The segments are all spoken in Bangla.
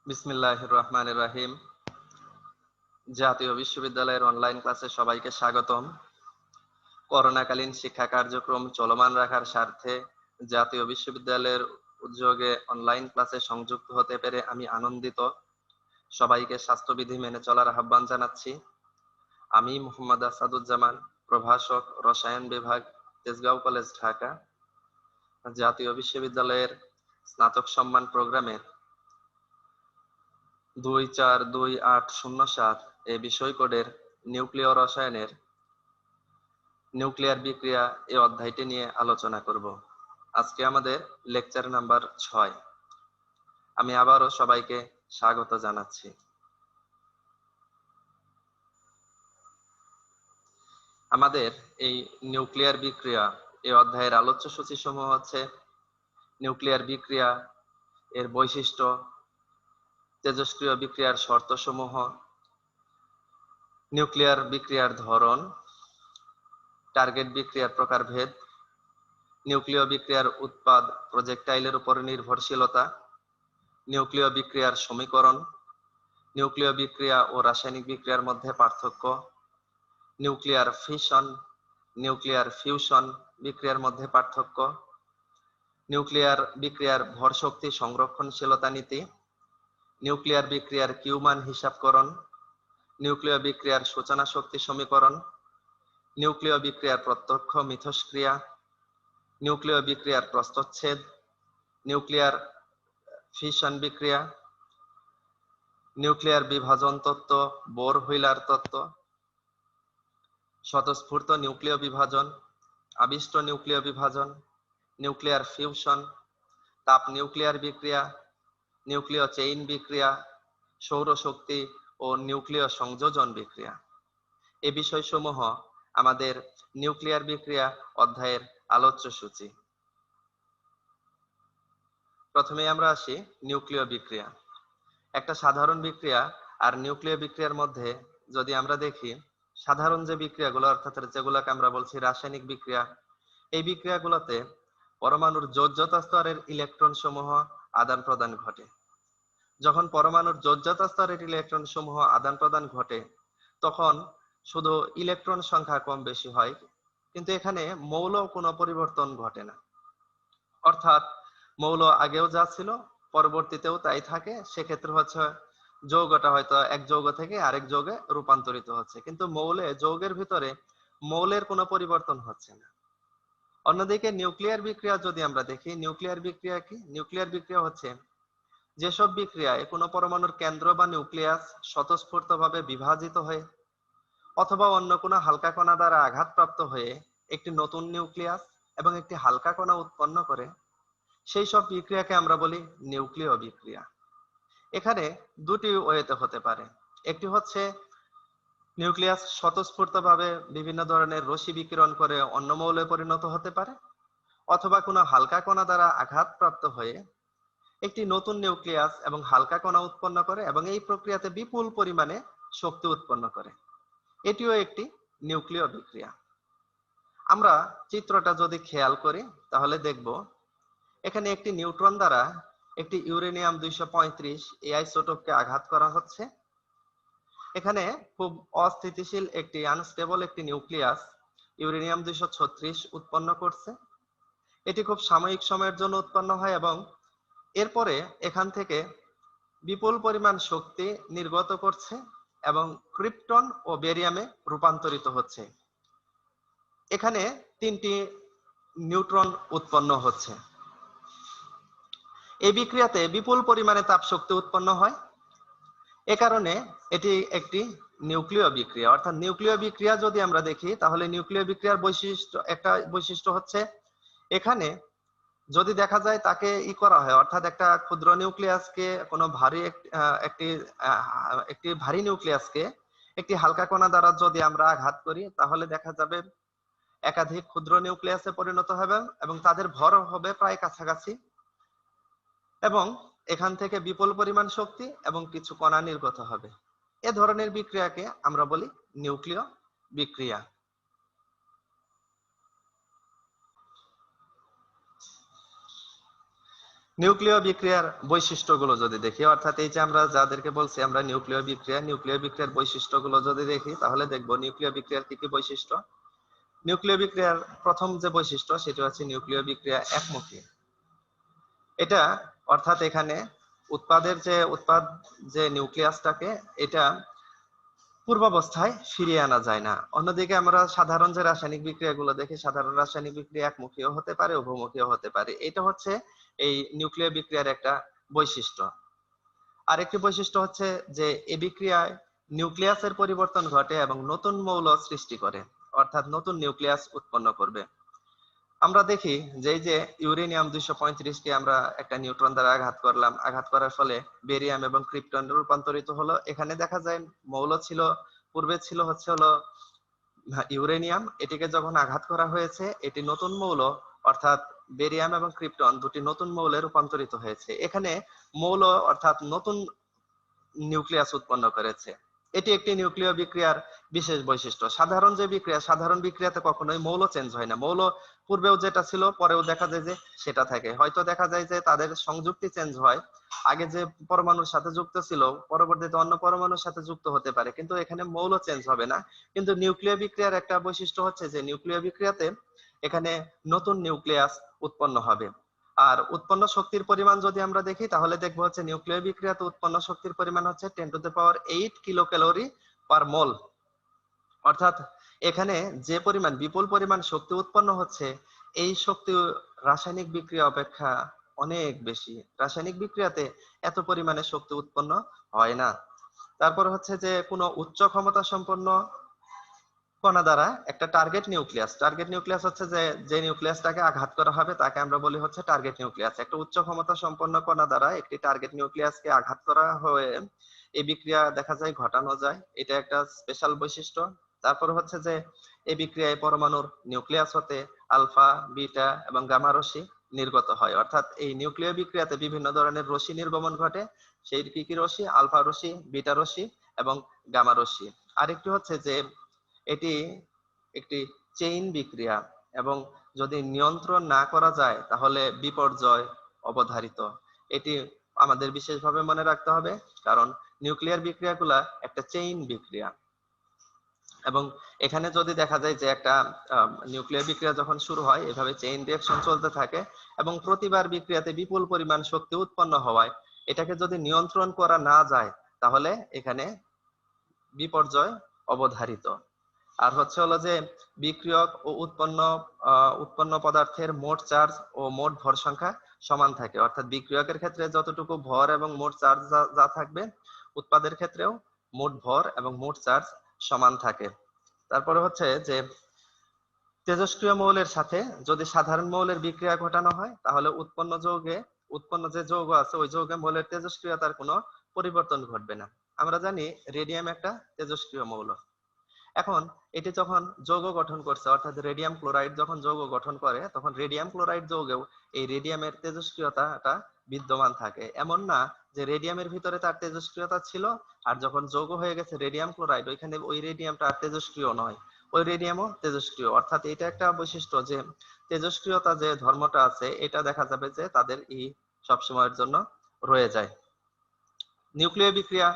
বিসমিল্লাহির রহমানির রহিম। জাতীয় বিশ্ববিদ্যালয়ের অনলাইন ক্লাসে সবাইকে স্বাগতম। করোনাকালীন শিক্ষা কার্যক্রম চলমান রাখার স্বার্থে জাতীয় বিশ্ববিদ্যালয়ের উদ্যোগে অনলাইন ক্লাসে সংযুক্ত হতে পেরে আমি আনন্দিত। সবাইকে স্বাস্থ্যবিধি মেনে চলার আহ্বান জানাচ্ছি। আমি মোহাম্মদ আসাদুজ্জামান, প্রভাষক, রসায়ন বিভাগ, তেজগাঁও কলেজ, ঢাকা। জাতীয় বিশ্ববিদ্যালয়ের স্নাতক সম্মান প্রোগ্রামের 242807 এই বিষয় কোডের নিউক্লিয় রসায়নের নিউক্লিয়ার বিক্রিয়া এই অধ্যায়টি নিয়ে আলোচনা করব। আজকে আমাদের লেকচার নাম্বার 6। আমি আবারও সবাইকে স্বাগত জানাচ্ছি। আমাদের এই নিউক্লিয়ার বিক্রিয়া এই অধ্যায়ের আলোচ্য সূচি সমূহ হচ্ছে: নিউক্লিয়ার বিক্রিয়া, এর বৈশিষ্ট্য, তেজস্ক্রিয় বিক্রিয়ার শর্ত সমূহ, নিউক্লিয়ার বিক্রিয়ার ধরন, টার্গেট বিক্রিয়ার প্রকারভেদ, নিউক্লিয় বিক্রিয়ার উৎপাদ প্রজেক্টাইলের উপর নির্ভরশীলতা, নিউক্লিয় বিক্রিয়ার সমীকরণ, নিউক্লিয় বিক্রিয়া ও রাসায়নিক বিক্রিয়ার মধ্যে পার্থক্য, নিউক্লিয়ার ফিশন, নিউক্লিয়ার ফিউশন বিক্রিয়ার মধ্যে পার্থক্য, নিউক্লিয়ার বিক্রিয়ার ভর শক্তি সংরক্ষণশীলতা নীতি, নিউক্লিয়ার বিক্রিয়ার কিউমান হিসাবকরণ, নিউক্লিয় বিক্রিয়ার সূচনা শক্তি সমীকরণ, নিউক্লিয় বিক্রিয়ার প্রত্যক্ষ মিথস্ক্রিয়া, নিউক্লিয় বিক্রিয়ার প্রস্থচ্ছেদ, নিউক্লিয়ার ফিশন বিক্রিয়া, নিউক্লিয়ার বিভাজন তত্ত্ব, বোর হুইলার তত্ত্ব, স্বতঃস্ফূর্ত নিউক্লিয় বিভাজন, আবিষ্ট নিউক্লিয় বিভাজন, নিউক্লিয়ার ফিউশন, তাপ নিউক্লিয়ার বিক্রিয়া, নিউক্লিয় চেইন বিক্রিয়া, সৌরশক্তি ও নিউক্লিয় সংযোজন বিক্রিয়া। এই বিষয়সমূহ আমাদের নিউক্লিয়ার বিক্রিয়া অধ্যায়ের আলোচ্য সূচি। প্রথমে আমরা আসি নিউক্লিয় বিক্রিয়া। একটা সাধারণ বিক্রিয়া আর নিউক্লিয় বিক্রিয়ার মধ্যে যদি আমরা দেখি, সাধারণ যে বিক্রিয়াগুলো অর্থাৎ যেগুলোকে আমরা বলছি রাসায়নিক বিক্রিয়া, এই বিক্রিয়াগুলোতে পরমাণুর যোজ্যতা স্তরের ইলেকট্রন সমূহ আদান প্রদান ঘটে। যখন পরমাণুর যোজ্যতা স্তরের ইলেকট্রন সমূহ আদান প্রদান ঘটে, তখন শুধু ইলেকট্রন সংখ্যা কম বেশি হয়, কিন্তু এখানে মৌল কোনো পরিবর্তন ঘটে না। অর্থাৎ মৌল আগেও যা ছিল পরবর্তীতেও তাই থাকে। সেক্ষেত্রে হচ্ছে যৌগটা হয়তো এক যৌগ থেকে আরেক যৌগে রূপান্তরিত হচ্ছে, কিন্তু যৌগের ভিতরে মৌলের কোনো পরিবর্তন হচ্ছে না। অন্যদিকে নিউক্লিয়ার বিক্রিয়া যদি আমরা দেখি, নিউক্লিয়ার বিক্রিয়া কি? নিউক্লিয়ার বিক্রিয়া হচ্ছে যেসব বিক্রিয়ায় কোনো পরমাণুর কেন্দ্র বা নিউক্লিয়াস স্বতঃস্ফূর্তভাবে বিভাজিত হয়ে অথবা অন্য কোনো হালকা কণা দ্বারা আঘাতপ্রাপ্ত হয়ে একটি নতুন নিউক্লিয়াস এবং একটি হালকা কণা উৎপন্ন করে, সেই সব বিক্রিয়াকে আমরা বলি নিউক্লিয় বিক্রিয়া। এখানে দুটি ওয়েতে হতে পারে। একটি হচ্ছে নিউক্লিয়াস স্বতঃস্ফূর্তভাবে বিভিন্ন ধরনের রশ্মি বিকিরণ করে অন্য মৌলে পরিণত হতে পারে, অথবা কোনো হালকা কণা দ্বারা আঘাতপ্রাপ্ত হয়ে একটি নতুন নিউক্লিয়াস এবং হালকা কণা উৎপন্ন করে এবং এই প্রক্রিয়াতে বিপুল পরিমাণে শক্তি উৎপন্ন করে। এটিও একটি নিউক্লিয় বিক্রিয়া। আমরা চিত্রটা যদি খেয়াল করি তাহলে দেখব, এখানে একটি নিউট্রন দ্বারা একটি ইউরেনিয়াম 235 এই আইসোটোপকে আঘাত করা হচ্ছে। এখানে খুব অস্থিতিশীল একটি আনস্টেবল একটি নিউক্লিয়াস ইউরেনিয়াম 236 উৎপন্ন করছে। এটি খুব সাময়িক সময়ের জন্য উৎপন্ন হয় এবং এরপরে এখান থেকে বিপুল পরিমাণ শক্তি নির্গত করছে এবং ক্রিপ্টন ও বেরিয়ামে রূপান্তরিত হচ্ছে। এখানে 3টি নিউট্রন উৎপন্ন হচ্ছে। এই বিক্রিয়াতে বিপুল পরিমাণে তাপ শক্তি উৎপন্ন হয়। এ কারণে এটি একটি নিউক্লিয় বিক্রিয়া। অর্থাৎ নিউক্লিয় বিক্রিয়া যদি আমরা দেখি তাহলে নিউক্লিয় বিক্রিয়ার একটা বৈশিষ্ট্য হচ্ছে, এখানে যদি দেখা যায় তাকে করা হয়, অর্থাৎ একটা ক্ষুদ্র নিউক্লিয়াসকে কোনো একটি ভারী নিউক্লিয়াসকে একটি হালকা কণা দ্বারা যদি আমরা আঘাত করি, তাহলে দেখা যাবে একাধিক ক্ষুদ্র নিউক্লিয়াসে পরিণত হবে এবং তাদের ভর হবে প্রায় কাছাকাছি, এবং এখান থেকে বিপুল পরিমাণ শক্তি এবং কিছু কণা নির্গত হবে। এ ধরনের বিক্রিয়াকে আমরা বলি নিউক্লিয় বিক্রিয়া। নিউক্লিয় বিক্রিয়ার বৈশিষ্ট্যগুলো যদি দেখি, অর্থাৎ এই যে আমরা যাদেরকে বলছি আমরা নিউক্লিয় বিক্রিয়ার বৈশিষ্ট্যগুলো যদি দেখি তাহলে দেখব নিউক্লিয় বিক্রিয়ার কি কি বৈশিষ্ট্য। নিউক্লিয় বিক্রিয়ার প্রথম যে বৈশিষ্ট্য সেটা হচ্ছে নিউক্লিয় বিক্রিয়া একমুখী। এটা অর্থাৎ এখানে উৎপাদ যে নিউক্লিয়াসটাকে এটা পূর্বাবস্থায় ফিরিয়ে আনা যায় না। অন্যদিকে আমরা সাধারণ যে রাসায়নিক বিক্রিয়াগুলো দেখি, সাধারণ রাসায়নিক বিক্রিয়া একমুখীও হতে পারে, উভমুখীও হতে পারে। এটা হচ্ছে এই নিউক্লিয় বিক্রিয়ার একটা বৈশিষ্ট্য। আরেকটি বৈশিষ্ট্য হচ্ছে যে এই বিক্রিয়ায় নিউক্লিয়াসের পরিবর্তন ঘটে এবং নতুন মৌল সৃষ্টি করে, অর্থাৎ নতুন নিউক্লিয়াস উৎপন্ন করবে। আমরা দেখি যে এই যে ইউরেনিয়াম 235 কে আমরা একটা নিউট্রন দ্বারা আঘাত করলাম, আঘাত করার ফলে বেরিয়াম এবং ক্রিপ্টনে রূপান্তরিত হলো। এখানে দেখা যায় মৌল ছিল, পূর্বে ছিল হলো ইউরেনিয়াম, এটিকে যখন আঘাত করা হয়েছে এটি নতুন মৌল অর্থাৎ বেরিয়াম এবং ক্রিপ্টন দুটি নতুন মৌলে রূপান্তরিত হয়েছে। এখানে মৌল অর্থাৎ নতুন নিউক্লিয়াস উৎপন্ন করেছে। এটি একটি নিউক্লিয় বিক্রিয়ার বিশেষ বৈশিষ্ট্য। সাধারণ যে বিক্রিয়া, সাধারণ বিক্রিয়াতে কখনোই মৌল চেঞ্জ হয় না। মৌল পূর্বেও যেটা ছিল পরেও দেখা যায় যে সেটা থাকে। হয়তো দেখা যায় যে তাদের সংযুক্তি চেঞ্জ হয়, আগে যে পরমাণুর সাথে যুক্ত ছিল পরবর্তীতে অন্য পরমাণুর সাথে যুক্ত হতে পারে, কিন্তু এখানে মৌল চেঞ্জ হবে না। কিন্তু নিউক্লিয় বিক্রিয়ার একটা বৈশিষ্ট্য হচ্ছে যে নিউক্লিয় বিক্রিয়াতে এখানে নতুন নিউক্লিয়াস উৎপন্ন হবে। আর উৎপন্ন শক্তির পরিমাণ যদি আমরা দেখি তাহলে দেখবো হচ্ছে নিউক্লিয় বিক্রিয়াতে উৎপন্ন শক্তির পরিমাণ হচ্ছে 10⁸ কিলো ক্যালোরি পার মোল। অর্থাৎ এখানে যে পরিমাণ বিপুল পরিমাণ শক্তি উৎপন্ন হচ্ছে, এই শক্তি রাসায়নিক বিক্রিয়া অপেক্ষা অনেক বেশি। রাসায়নিক বিক্রিয়াতে এত পরিমাণে শক্তি উৎপন্ন হয় না। তারপর হচ্ছে যে কোনো উচ্চ ক্ষমতা সম্পন্ন কণা দ্বারা একটা টার্গেট নিউক্লিয়াস হচ্ছে যে যে নিউক্লিয়াসটাকে আঘাত করা হবে তাকে আমরা বলি হচ্ছে টার্গেট নিউক্লিয়াস। একটা উচ্চ ক্ষমতা সম্পন্ন কণা দ্বারা একটি টার্গেট নিউক্লিয়াসকে আঘাত করা হয়ে এই বিক্রিয়া দেখা যায় ঘটানো যায়, এটা একটা স্পেশাল বৈশিষ্ট্য। তারপর হচ্ছে যে এই বিক্রিয়ায় পরমাণুর নিউক্লিয়াস হতে আলফা, বিটা এবং গামা রশ্মি নির্গত হয়। অর্থাৎ এই নিউক্লিয় বিক্রিয়াতে বিভিন্ন ধরনের রশ্মি নির্গমন ঘটে। সেই কি কি রশ্মি? আলফা রশ্মি, বিটা রশ্মি এবং গামা রশ্মি। আরেকটি হচ্ছে যে এটি একটি চেইন বিক্রিয়া এবং যদি নিয়ন্ত্রণ না করা যায় তাহলে বিপর্যয় অবধারিত। এটি আমাদের বিশেষভাবে মনে রাখতে হবে, কারণ নিউক্লিয়ার বিক্রিয়াগুলা একটা চেইন বিক্রিয়া। এবং এখানে যদি দেখা যায় যে একটা নিউক্লিয়ার বিক্রিয়া যখন শুরু হয় এভাবে চেইন রিঅ্যাকশন চলতে থাকে এবং প্রতিবার বিক্রিয়াতে বিপুল পরিমাণ শক্তি উৎপন্ন হওয়ায় এটাকে যদি নিয়ন্ত্রণ করা না যায় তাহলে এখানে বিপর্যয় অবধারিত। আর হচ্ছে হলো যে বিক্রিয়ক ও উৎপন্ন পদার্থের মোট চার্জ ও মোট ভর সংখ্যা সমান থাকে। অর্থাৎ বিক্রিয়কের ক্ষেত্রে যতটুকু ভর এবং মোট চার্জ যা থাকবে, উৎপাদের ক্ষেত্রেও মোট ভর এবং মোট চার্জ সমান থাকে। তারপরে হচ্ছে যে তেজস্ক্রিয় মৌলের সাথে যদি সাধারণ মৌলের বিক্রিয়া ঘটানো হয় তাহলে উৎপন্ন যে যৌগ আছে ওই যৌগে মৌলের তেজস্ক্রিয়তার কোনো পরিবর্তন ঘটবে না। আমরা জানি রেডিয়াম একটা তেজস্ক্রিয় মৌল। এখন এটি যখন যৌগ গঠন করছে অর্থাৎ রেডিয়াম ক্লোরাইড যখন যৌগ গঠন করে তখন রেডিয়াম ক্লোরাইড যৌগেও এই রেডিয়ামের তেজস্ক্রিয়তাটা বিদ্যমান থাকে। এমন না যে রেডিয়ামের ভিতরে তার তেজস্ক্রিয়তা ছিল আর যখন যৌগ হয়ে গেছে রেডিয়াম ক্লোরাইড ওইখানে ওই রেডিয়ামটা আর তেজস্ক্রিয় নয়, ওই রেডিয়ামও তেজস্ক্রিয়। অর্থাৎ এটা একটা বৈশিষ্ট্য যে তেজস্ক্রিয়তা যে ধর্মটা আছে এটা দেখা যাবে যে তাদের সবসময়ের জন্য রয়ে যায়। নিউক্লিয় বিক্রিয়া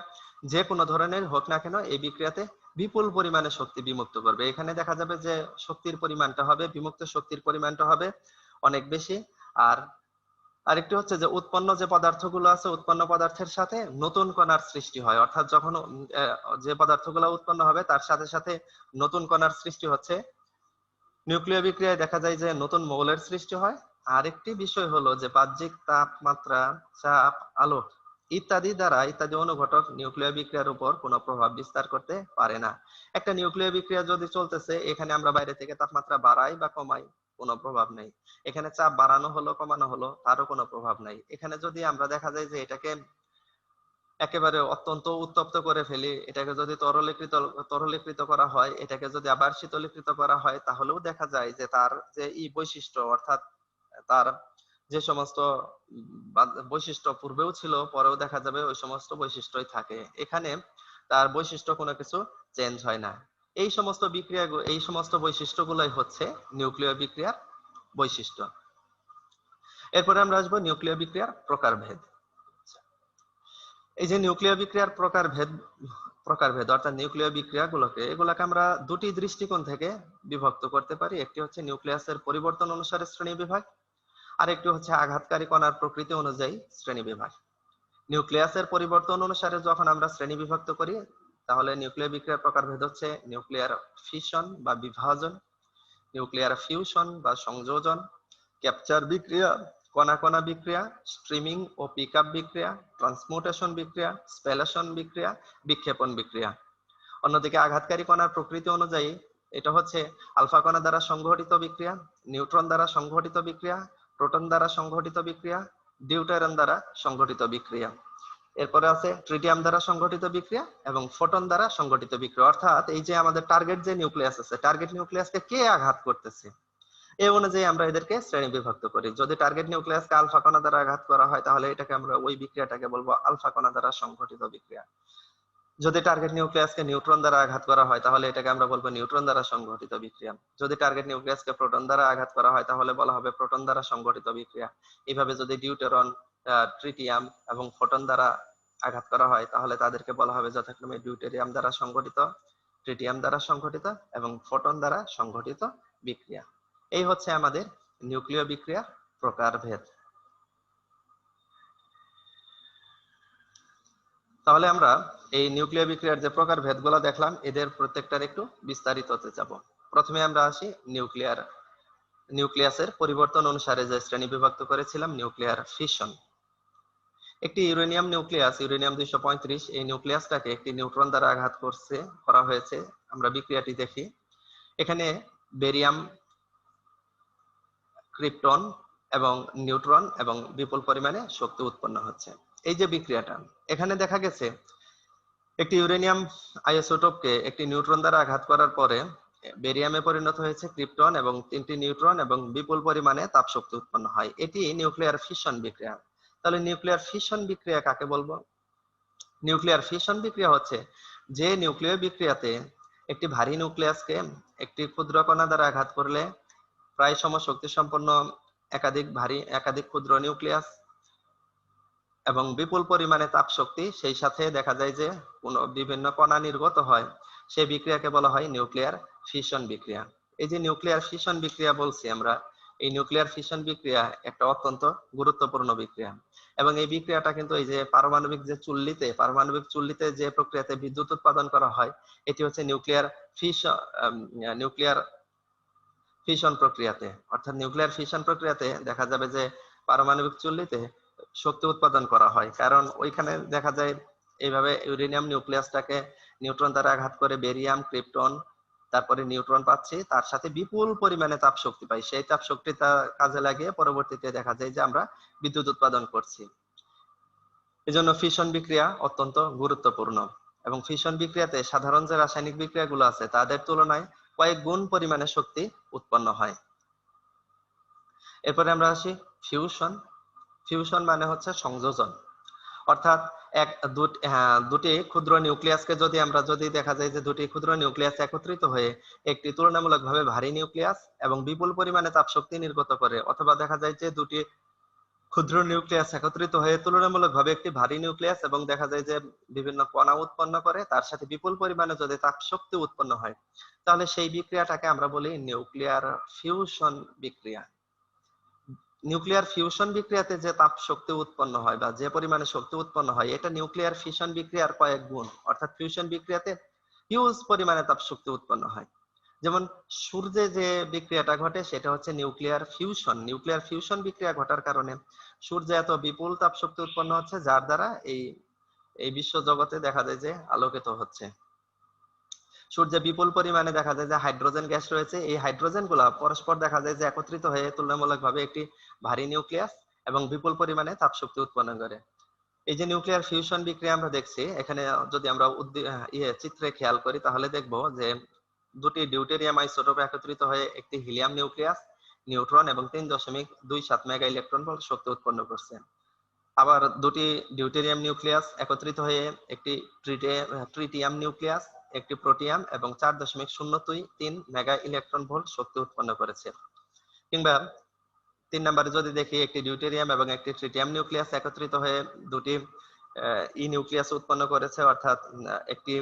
যে কোনো ধরনের হোক না কেন এই বিক্রিয়াতে বিপুল পরিমাণে শক্তি বিমুক্ত করবে। এখানে দেখা যাবে যে শক্তির পরিমাণটা হবে, বিমুক্ত শক্তির পরিমাণটা হবে অনেক বেশি। আর আরেকটি হচ্ছে যে উৎপন্ন যে পদার্থগুলো আছে উৎপন্ন পদার্থের সাথে নতুন কণার সৃষ্টি হয়। অর্থাৎ যখন যে পদার্থগুলো উৎপন্ন হবে তার সাথে সাথে নতুন কণার সৃষ্টি হচ্ছে। নিউক্লিয় বিক্রিয়ায় দেখা যায় যে নতুন মৌলের সৃষ্টি হয়। আরেকটি বিষয় হলো যে বাহ্যিক তাপমাত্রা, চাপ, আলো ইত্যাদি অনুঘটক নিউক্লিয় বিক্রিয়ার উপর কোনো প্রভাব বিস্তার করতে পারে না। একটা নিউক্লিয় বিক্রিয়া যদি চলতেছে এখানে আমরা বাইরে থেকে তাপমাত্রা বাড়াই বা কমাই কোনো প্রভাব নেই। এখানে চাপ বাড়ানো হলো কমানো হলো তারও কোনো প্রভাব নাই। এখানে যদি আমরা দেখা যায় যে এটাকে একেবারে অত্যন্ত উত্তপ্ত করে ফেলি, এটাকে যদি তরলীকৃত করা হয়, এটাকে যদি আবার শীতলীকৃত করা হয় তাহলেও দেখা যায় যে তার যে বৈশিষ্ট্য অর্থাৎ তার যে সমস্ত বৈশিষ্ট্য পূর্বেও ছিল পরেও দেখা যাবে ওই সমস্ত বৈশিষ্ট্যই থাকে। এখানে তার বৈশিষ্ট্য কোনো কিছু চেঞ্জ হয় না। এই সমস্ত বৈশিষ্ট্যগুলোই হচ্ছে নিউক্লিয় বিক্রিয়ার বৈশিষ্ট্য। এরপরে আমরা আসবো নিউক্লিয় বিক্রিয়ার প্রকারভেদ। এই যে নিউক্লিয় বিক্রিয়ার প্রকারভেদ অর্থাৎ নিউক্লিয় বিক্রিয়াগুলোকে এগুলাকে আমরা দুটি দৃষ্টিকোণ থেকে বিভক্ত করতে পারি। একটি হচ্ছে নিউক্লিয়াসের পরিবর্তন অনুসারে শ্রেণীবিভাগ, আর একটি হচ্ছে আঘাতকারী কণার প্রকৃতি অনুযায়ী শ্রেণীবিভাগ। নিউক্লিয়াসের পরিবর্তন অনুসারে যখন আমরা শ্রেণী বিভক্ত করি তাহলে নিউক্লিয় বিক্রিয়ার প্রকারভেদ হচ্ছে নিউক্লিয়ার ফিশন বা বিভাজন, নিউক্লিয়ার ফিউশন বা সংযোজন, ক্যাপচার বিক্রিয়া, কণা কণা বিক্রিয়া, স্ট্রিমিং ও পিকআপ বিক্রিয়া, ট্রান্সমুটেশন বিক্রিয়া, স্পেলেশন বিক্রিয়া, বিক্ষেপণ বিক্রিয়া। অন্যদিকে আঘাতকারী কণার প্রকৃতি অনুযায়ী এটা হচ্ছে আলফা কণা দ্বারা সংঘটিত বিক্রিয়া, নিউট্রন দ্বারা সংঘটিত বিক্রিয়া, প্রোটন দ্বারা সংঘটিত বিক্রিয়া, ডিউটেরিয়াম দ্বারা সংঘটিত বিক্রিয়া। এরপরে আছে ট্রিটিয়াম দ্বারা সংঘটিত বিক্রিয়া এবং ফোটন দ্বারা সংঘটিত বিক্রিয়া। অর্থাৎ এই যে আমাদের টার্গেট যে নিউক্লিয়াস আছে, টার্গেট নিউক্লিয়াসকে কে আঘাত করতেছে এই অনুযায়ী আমরা এদেরকে শ্রেণী বিভক্ত করি। যদি টার্গেট নিউক্লিয়াসকে আলফা কণা দ্বারা আঘাত করা হয় তাহলে এটাকে আমরা ওই বিক্রিয়াটাকে বলবো আলফা কণা দ্বারা সংঘটিত বিক্রিয়া। যদি টার্গেট নিউক্লিয়াসকে নিউট্রন দ্বারা আঘাত করা হয় তাহলে এটাকে আমরা বলবো নিউট্রন দ্বারা সংঘটিত বিক্রিয়া। যদি টার্গেট নিউক্লিয়াসকে প্রোটন দ্বারা আঘাত করা হয় তাহলে বলা হবে প্রোটন দ্বারা সংঘটিত বিক্রিয়া। এইভাবে যদি ডিউটেরন, ট্রিটিয়াম এবং ফোটন দ্বারা আঘাত করা হয় তাহলে তাদেরকে বলা হবে যথাক্রমে ডিউটেরিয়াম দ্বারা সংঘটিত, ট্রিটিয়াম দ্বারা সংঘটিত এবং ফোটন দ্বারা সংঘটিত বিক্রিয়া। এই হচ্ছে আমাদের নিউক্লিয় বিক্রিয়ার প্রকারভেদ। তাহলে আমরা এই নিউক্লিয় বিক্রিয়ার যে প্রকারভেদগুলো দেখলাম এদের প্রত্যেকটার একটু বিস্তারিততে যাব। প্রথমে আমরা আসি নিউক্লিয়াসের পরিবর্তন অনুসারে যে শ্রেণী বিভক্ত করেছিলাম নিউক্লিয়ার ফিশন। একটি ইউরেনিয়াম নিউক্লিয়াস, ইউরেনিয়াম 235, এই নিউক্লিয়াসটাকে একটি নিউট্রন দ্বারা আঘাত করা হয়েছে। আমরা বিক্রিয়াটি দেখি। এখানে বেরিয়াম, ক্রিপ্টন এবং নিউট্রন এবং বিপুল পরিমাণে শক্তি উৎপন্ন হচ্ছে। এই যে বিক্রিয়াটা এখানে দেখা গেছে একটি ইউরেনিয়াম আইসোটোপকে একটি নিউট্রন দ্বারা আঘাত করার পরে বেরিয়ামে পরিণত হয়েছে ক্রিপ্টন এবং 3টি নিউট্রন এবং বিপুল পরিমাণে তাপ শক্তি উৎপন্ন হয়। এটি নিউক্লিয়ার ফিশন বিক্রিয়া। তাহলে নিউক্লিয়ার ফিশন বিক্রিয়া কাকে বলবো? নিউক্লিয়ার ফিশন বিক্রিয়া হচ্ছে যে নিউক্লিয় বিক্রিয়াতে একটি ভারী নিউক্লিয়াসকে একটি ক্ষুদ্র কণা দ্বারা আঘাত করলে প্রায় সমশক্তি সম্পন্ন একাধিক ক্ষুদ্র নিউক্লিয়াস এবং বিপুল পরিমাণে তাপ শক্তি, সেই সাথে দেখা যায় যে বিভিন্ন কণা নির্গত হয়, সেই বিক্রিয়াকে বলা হয় নিউক্লিয়ার ফিশন বিক্রিয়া। এই যে নিউক্লিয়ার ফিশন বিক্রিয়া বলছি আমরা, এই নিউক্লিয়ার ফিশন বিক্রিয়া একটা অত্যন্ত গুরুত্বপূর্ণ বিক্রিয়া এবং এই বিক্রিয়াটা কিন্তু এই যে পারমাণবিক চুল্লিতে যে প্রক্রিয়াতে বিদ্যুৎ উৎপাদন করা হয় এটি হচ্ছে নিউক্লিয়ার ফিশন প্রক্রিয়াতে। অর্থাৎ নিউক্লিয়ার ফিশন প্রক্রিয়াতে দেখা যাবে যে পারমাণবিক চুল্লিতে শক্তি উৎপাদন করা হয়, কারণ ওইখানে দেখা যায় এইভাবে ইউরেনিয়াম নিউক্লিয়াসটাকে নিউট্রন দ্বারা আঘাত করে বেরিয়াম, ক্রিপ্টন, তারপরে নিউট্রন পাচ্ছি, তার সাথে বিপুল পরিমাণে তাপ শক্তি পাই। সেই তাপ শক্তিটা কাজে লাগিয়ে পরবর্তীতে দেখা যায় যে আমরা বিদ্যুৎ উৎপাদন করছি। এজন্য ফিশন বিক্রিয়া অত্যন্ত গুরুত্বপূর্ণ এবং ফিশন বিক্রিয়াতে সাধারণ যে রাসায়নিক বিক্রিয়াগুলো আছে তাদের তুলনায় কয়েক গুণ পরিমাণে শক্তি উৎপন্ন হয়। এরপরে আমরা আসি ফিউশন। ফিউশন মানে হচ্ছে সংযোজন। অর্থাৎ দুটি ক্ষুদ্র নিউক্লিয়াসকে যদি দেখা যায় যে দুটি ক্ষুদ্র নিউক্লিয়াস একত্রিত হয়ে একটি তুলনামূলকভাবে ভারী নিউক্লিয়াস এবং বিপুল পরিমাণে তাপ শক্তি নির্গত করে, অথবা দেখা যায় যে দুটি ক্ষুদ্র নিউক্লিয়াস একত্রিত হয়ে তুলনামূলকভাবে একটি ভারী নিউক্লিয়াস এবং দেখা যায় যে বিভিন্ন কণা উৎপন্ন করে, তার সাথে বিপুল পরিমাণে যদি তাপ শক্তি উৎপন্ন হয় তাহলে সেই বিক্রিয়াটাকে আমরা বলি নিউক্লিয়ার ফিউশন বিক্রিয়া। নিউক্লিয়ার ফিউশন বিক্রিয়াতে যে তাপ শক্তি উৎপন্ন হয় বা যে পরিমাণে শক্তি উৎপন্ন হয় এটা নিউক্লিয়ার ফিশন বিক্রিয়ার কয়েক গুণ। অর্থাৎ ফিউশন বিক্রিয়াতে হিউজ পরিমাণে তাপ শক্তি উৎপন্ন হয়। যেমন সূর্যে যে বিক্রিয়াটা ঘটে সেটা হচ্ছে নিউক্লিয়ার ফিউশন। নিউক্লিয়ার ফিউশন বিক্রিয়া ঘটার কারণে সূর্যে এত বিপুল তাপ শক্তি উৎপন্ন হচ্ছে যার দ্বারা এই বিশ্ব জগতে দেখা যায় যে আলোকিত হচ্ছে। সূর্যে বিপুল পরিমাণে দেখা যায় যে হাইড্রোজেন গ্যাস রয়েছে, এই হাইড্রোজেন গুলা পরস্পর দেখা যায় যে একত্রিত হয়ে তুলনামূলকভাবে একটি ভারী নিউক্লিয়াস এবং বিপুল পরিমাণে তাপ শক্তি উৎপন্ন করে। এই যে নিউক্লিয়ার ফিউশন বিক্রিয়া আমরা দেখছি এখানে, যদি আমরা চিত্রে খেয়াল করি তাহলে দেখব যে দুটি ডিউটেরিয়াম আইসোটোপ একত্রিত হয়ে একটি হিলিয়াম নিউক্লিয়াস, নিউট্রন এবং 3.27 মেগা ইলেকট্রন ভোল্ট শক্তি উৎপন্ন করছে। আবার দুটি ডিউটেরিয়াম নিউক্লিয়াস একত্রিত হয়ে একটি ট্রিটিয়াম নিউক্লিয়াস, একটি প্রোটিয়াম এবং 4.023 মেগা ইলেকট্রন ভোল্ট শক্তি উৎপন্ন করেছে। কিংবা 3 নম্বরে যদি দেখি একটি ডিউটেরিয়াম এবং একটি ট্রিটিয়াম নিউক্লিয়াস একত্রিত হয়ে দুটি ই নিউক্লিয়াস উৎপন্ন করেছে, অর্থাৎ একটি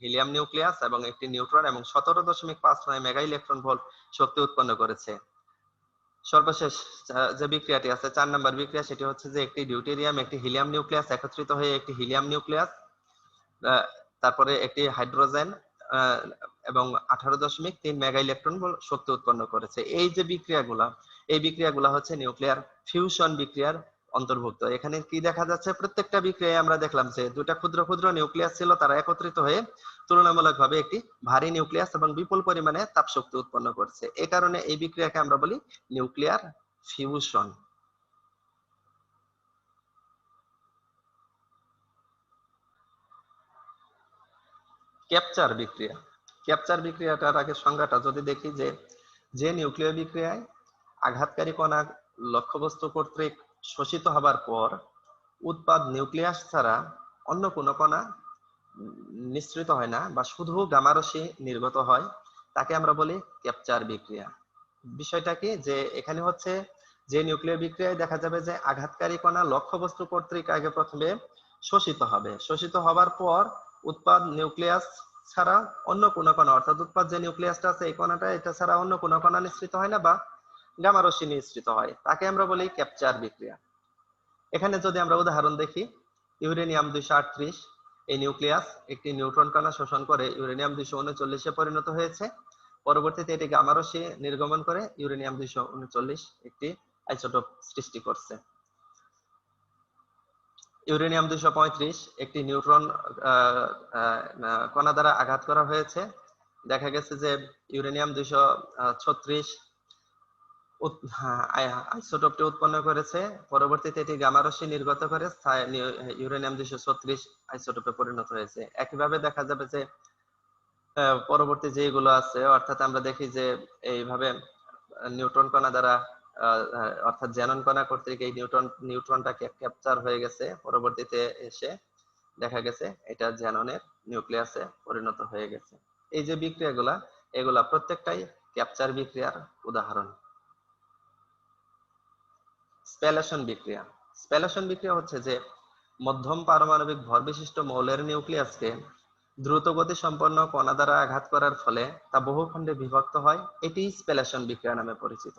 হিলিয়াম নিউক্লিয়াস এবং একটি নিউট্রন এবং 17.59 মেগা ইলেকট্রন ভোল্ট শক্তি উৎপন্ন করেছে। সর্বশেষ যে বিক্রিয়াটি আছে 4 নম্বর বিক্রিয়া, সেটি হচ্ছে যে একটি ডিউটেরিয়াম একটি হিলিয়াম নিউক্লিয়াস একত্রিত হয়ে একটি হিলিয়াম নিউক্লিয়াস, তারপরে একটি হাইড্রোজেন এবং 18.3 মেগা ইলেকট্রন ভোল্ট শক্তি উৎপন্ন করেছে। এই যে বিক্রিয়াগুলা, এই বিক্রিয়াগুলা হচ্ছে নিউক্লিয়ার ফিউশন বিক্রিয়ার অন্তর্ভুক্ত। এখানে কি দেখা যাচ্ছে, প্রত্যেকটা বিক্রিয়ায় আমরা দেখলাম যে দুটা ক্ষুদ্র ক্ষুদ্র নিউক্লিয়াস ছিল, তারা একত্রিত হয়ে তুলনামূলকভাবে একটি ভারী নিউক্লিয়াস এবং বিপুল পরিমাণে তাপ শক্তি উৎপন্ন করছে। এই কারণে এই বিক্রিয়াকে আমরা বলি নিউক্লিয়ার ফিউশন। ক্যাপচার বিক্রিয়া। ক্যাপচার বিক্রিয়াটার আগে সংজ্ঞাটা যদি দেখি, যে নিউক্লিয় বিক্রিয়ায় আঘাতকারী কণা লক্ষ্যবস্তু কর্তৃক শোষিত হবার পর উৎপাদ নিউক্লিয়াস ছাড়া অন্য কোনো কণা নিঃসৃত হয় না বা শুধু গামা রশ্মি নির্গত হয়, তাকে আমরা বলি ক্যাপচার বিক্রিয়া। বিষয়টা কি, যে এখানে হচ্ছে যে নিউক্লিয় বিক্রিয়ায় দেখা যাবে যে আঘাতকারী কণা লক্ষ্যবস্তু কর্তৃক আগে প্রথমে শোষিত হবে, শোষিত হবার পর উৎপাদ নিউক্লিয়াস ছাড়া অন্য কোনো কণা, অর্থাৎ উৎপাদ যে নিউক্লিয়াসটা আছে এই কণাটা, এটা ছাড়া অন্য কোনো কণা নিঃসৃত হয় না বা গামা রশ্মি নিঃসৃত হয়, তাকে আমরা বলি ক্যাপচার বিক্রিয়া। এখানে যদি আমরা উদাহরণ দেখি, ইউরেনিয়াম 238 এই নিউক্লিয়াস একটি নিউট্রন কণা শোষণ করে ইউরেনিয়াম 239 পরিণত হয়েছে। পরবর্তীতে এটি গামা রশ্মি নির্গমন করে ইউরেনিয়াম 239 একটি আইসোটোপ সৃষ্টি করছে। ইউরেনিয়াম 235 একটি নিউট্রন কণা দ্বারা আঘাত করা হয়েছে। দেখা গেছে যে ইউরেনিয়াম 236 আইসোটোপটি উৎপন্ন করেছে। পরবর্তীতে এটি গামা রশ্মি নির্গত করে ইউরেনিয়াম 236 আইসোটোপে পরিণত হয়েছে। একইভাবে দেখা যাবে যে পরবর্তী যেগুলো আছে, অর্থাৎ আমরা দেখি যে এইভাবে নিউট্রন কণা দ্বারা অর্থাৎ জ্যানন কণা কর্তৃক এই নিউট্রনটা ক্যাপচার হয়ে গেছে, পরবর্তীতে এসে দেখা গেছে এটা জ্যাননের নিউক্লিয়াসে পরিণত হয়ে গেছে। এই যে বিক্রিয়াগুলা, এগুলা প্রত্যেকটাই ক্যাপচার বিক্রিয়ার উদাহরণ। স্প্যালেশন বিক্রিয়া। স্প্যালেশন বিক্রিয়া হচ্ছে যে মধ্যম পারমাণবিক ভর বিশিষ্ট মৌলের নিউক্লিয়াসকে দ্রুত গতি সম্পন্ন কণা দ্বারা আঘাত করার ফলে তা বহু খণ্ডে বিভক্ত হয়, এটি স্প্যালেশন বিক্রিয়া নামে পরিচিত।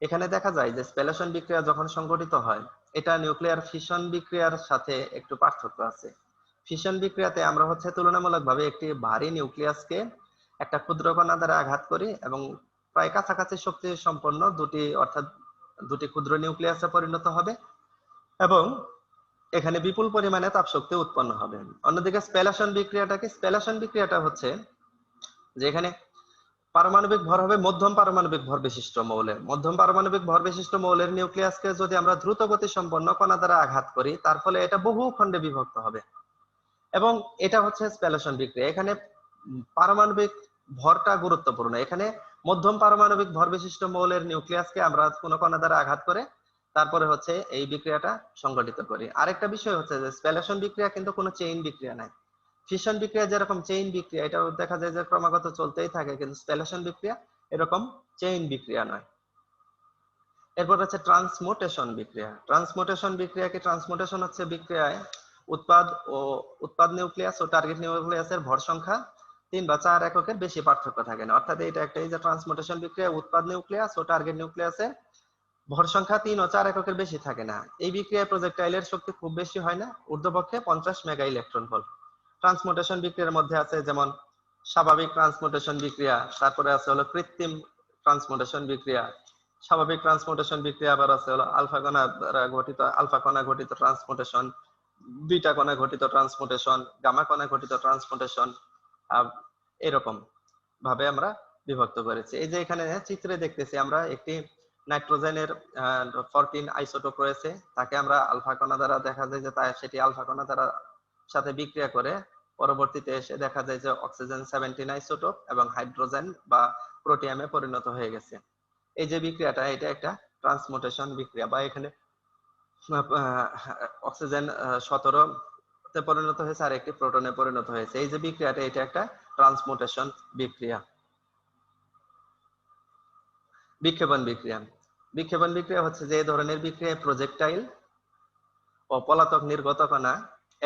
এখানে দেখা যায় যে স্প্যালেশন বিক্রিয়া যখন সংঘটিত হয়, এটা নিউক্লিয়ার ফিশন বিক্রিয়ার সাথে একটু পার্থক্য আছে। ফিশন বিক্রিয়াতে আমরা হচ্ছে তুলনামূলকভাবে একটি ভারী নিউক্লিয়াসকে একটা ক্ষুদ্র কণা দ্বারা আঘাত করি এবং প্রায় কাছাকাছি শক্তি সম্পন্ন দুটি ক্ষুদ্র নিউক্লিয়াসে পরিণত হবে এবং এখানে বিপুল পরিমাণে তাপ শক্তি উৎপন্ন হবে। অন্যদিকে স্প্যালেশন বিক্রিয়াটা হচ্ছে যেখানে পারমাণবিক ভর হবে মধ্যম পারমাণবিক ভর বিশিষ্ট মৌলের। মধ্যম পারমাণবিক ভর বিশিষ্ট মৌলের নিউক্লিয়াসকে যদি আমরা দ্রুত গতি সম্পন্ন কণা দ্বারা আঘাত করি, তার ফলে এটা বহু খণ্ডে বিভক্ত হবে এবং এটা হচ্ছে স্প্যালেশন বিক্রিয়া। এখানে পারমাণবিক ভরটা গুরুত্বপূর্ণ। এখানে মধ্যম পারমাণবিক ভর বিশিষ্ট মৌলের নিউক্লিয়াসকে আমরা কোনো কণা দ্বারা আঘাত করে তারপরে হচ্ছে এই বিক্রিয়াটা সংঘটিত করি। আরেকটা বিষয় হচ্ছে যে স্প্যালেশন বিক্রিয়া কিন্তু কোনো চেইন বিক্রিয়া নাই। ফিশন বিক্রিয়া যেরকম চেইন বিক্রিয়া, এটা দেখা যায় যে ক্রমাগত চলতেই থাকে, কিন্তু স্প্যালেশন বিক্রিয়া এরকম চেইন বিক্রিয়া নয়। এরপর হচ্ছে ট্রান্সমুটেশন বিক্রিয়া। ট্রান্সমুটেশন বিক্রিয়া কি? ট্রান্সমুটেশন হচ্ছে বিক্রিয়ায় উৎপাদ নিউক্লিয়াস ও টার্গেট নিউক্লিয়াসের ভর সংখ্যা 3 বা 4 এককের বেশি পার্থক্য থাকে না। অর্থাৎ এটা একটা এই যে ট্রান্সমুটেশন বিক্রিয়া, উৎপাদ নিউক্লিয়াস ও টার্গেট নিউক্লিয়াসের ভর সংখ্যা 3 ও 4 এককের বেশি থাকে না। এই বিক্রিয়ায় প্রজেক্টাইলের শক্তি খুব বেশি হয় না, ঊর্ধ্বপক্ষে 50 মেগা ইলেকট্রন ভোল্ট। ট্রান্সমুটেশন বিক্রিয়ার মধ্যে আছে যেমন স্বাভাবিক ট্রান্সমুটেশন বিক্রিয়া, তারপরে আছে হলো কৃত্রিম ট্রান্সমুটেশন বিক্রিয়া। স্বাভাবিক ট্রান্সমুটেশন বিক্রিয়া আবার আছে হলো আলফা কণা ঘটিত ট্রান্সমুটেশন, বিটা কণা ঘটিত ট্রান্সমুটেশন, গামা কণা ঘটিত ট্রান্সমুটেশন, এরকম ভাবে আমরা বিভক্ত করেছি। এই যে এখানে চিত্রে দেখতেছি আমরা একটি নাইট্রোজেনের 14 আইসোটোপ রয়েছে, তাকে আমরা আলফা কণা দ্বারা দেখা যায় যে সেটি আলফা কণা দ্বারা সাথে বিক্রিয়া করে পরবর্তীতে এসে দেখা যায় যে অক্সিজেন 17 আইসোটোপ এবং হাইড্রোজেন বা প্রোটিয়ামে পরিণত হয়ে গেছে। এই যে বিক্রিয়াটা, এটা একটা ট্রান্সমুটেশন বিক্রিয়া, বা এখানে অক্সিজেন 17 তে পরিণত হয়েছে আর একটি প্রোটনে পরিণত হয়েছে। এই যে বিক্রিয়াটা, এটা একটা ট্রান্সমুটেশন বিক্রিয়া। বিক্ষেপণ বিক্রিয়া। বিক্ষেপণ বিক্রিয়া হচ্ছে যে এই ধরনের বিক্রিয়ায় প্রজেক্টাইল ও পলাতক নির্গত কণা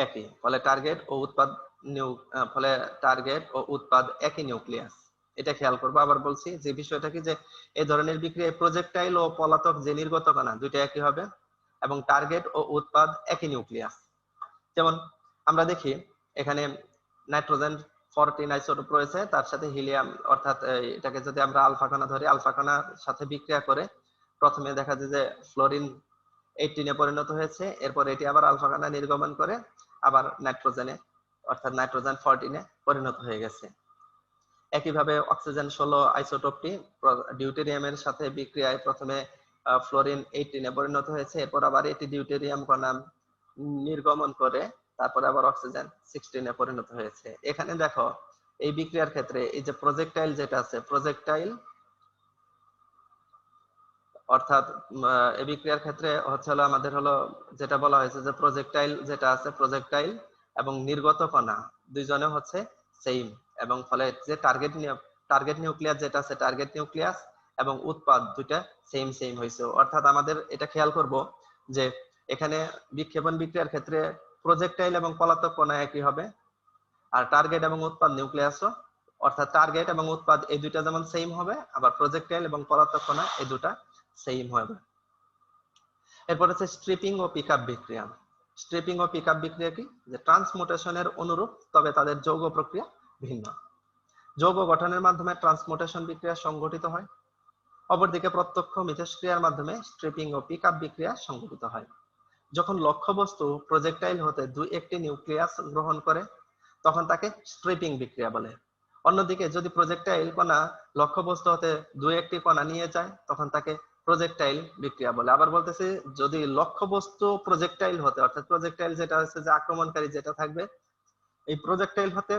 একই, ফলে টার্গেট ও উৎপাদ একই নিউক্লিয়াস। এটা খেয়াল করবো। আবার বলছি যে বিষয়টা কি, যে এই ধরনের বিক্রিয়ায় প্রজেক্টাইল ও পলাতক যে নির্গত কণা দুইটা একই হবে এবং টার্গেট ও উৎপাদ একই নিউক্লিয়াস। যেমন আমরা দেখি এখানে নাইট্রোজেন 14 আইসোটোপ রয়েছে, তার সাথে হিলিয়াম, অর্থাৎ এটাকে যদি আমরা আলফা কণা ধরি, আলফা কণার সাথে বিক্রিয়া করে প্রথমে দেখা যায় যে ফ্লোরিন 18 পরিণত হয়েছে, এরপর এটি আবার আলফা কণা নির্গমন করে আবার নাইট্রোজেনে, অর্থাৎ নাইট্রোজেন 14 পরিণত হয়ে গেছে। একইভাবে অক্সিজেন 16 আইসোটোপটি ডিউটেরিয়ামের সাথে বিক্রিয়ায় প্রথমে ফ্লোরিন 18 পরিণত হয়েছে, এরপর আবার এটি ডিউটেরিয়াম কণা নির্গমন করে তারপরে আবার অক্সিজেন 16 পরিণত হয়েছে। এখানে দেখো এই বিক্রিয়ার ক্ষেত্রে এই যে প্রজেক্টাইল যেটা আছে, প্রজেক্টাইল অর্থাৎ এই বিক্রিয়ার ক্ষেত্রে হচ্ছে হলো আমাদের হলো যেটা বলা হয়েছে যে প্রজেক্টাইল যেটা আছে, প্রজেক্টাইল এবং নির্গত কণা দুইজনে হচ্ছে সেম, এবং ফলে যে টার্গেট নিউক্লিয়াস যেটা আছে, টার্গেট নিউক্লিয়াস এবং উৎপাদ দুইটা সেম হয়েছে। অর্থাৎ আমাদের এটা খেয়াল করব যে এখানে বিক্ষেপণ বিক্রিয়ার ক্ষেত্রে প্রজেক্টাইল এবং পলাতক কণা একই হবে, আর টার্গেট এবং উৎপাদ নিউক্লিয়াসও, অর্থাৎ টার্গেট এবং উৎপাদ এই দুইটা যেমন সেম হবে, আবার প্রজেক্টাইল এবং পলাতক কণা এই দুটা সেম হবে। এরপর হচ্ছে স্ট্রিপিং ও পিকআপ বিক্রিয়া। স্ট্রিপিং ও পিকআপ বিক্রিয়া কি, যে ট্রান্সমুটেশনের অনুরূপ, তবে তাদের যৌগ প্রক্রিয়া ভিন্ন। যৌগ গঠনের মাধ্যমে ট্রান্সমুটেশন বিক্রিয়া সংঘটিত হয়, অপরদিকে প্রত্যক্ষ মিথস্ক্রিয়ার মাধ্যমে স্ট্রিপিং ও পিকআপ বিক্রিয়া সংঘটিত হয়। যখন লক্ষ্যবস্তু প্রজেক্টাইল হতে দুই একটি নিউক্লিয়াস গ্রহণ করে তখন তাকে স্ট্রিপিং বিক্রিয়া বলে। অন্যদিকে যদি প্রজেক্টাইল কণা লক্ষ্যবস্তু হতে দুই একটি কণা নিয়ে যায় তখন তাকে প্রজেক্টাইল বিক্রিয়া বলে। আবার বলতেছি, যদি লক্ষ্যবস্তু প্রজেক্টাইল হতে, অর্থাৎ প্রজেক্টাইল যেটা হচ্ছে যে আক্রমণকারী যেটা থাকবে, এই প্রজেক্টাইল হতে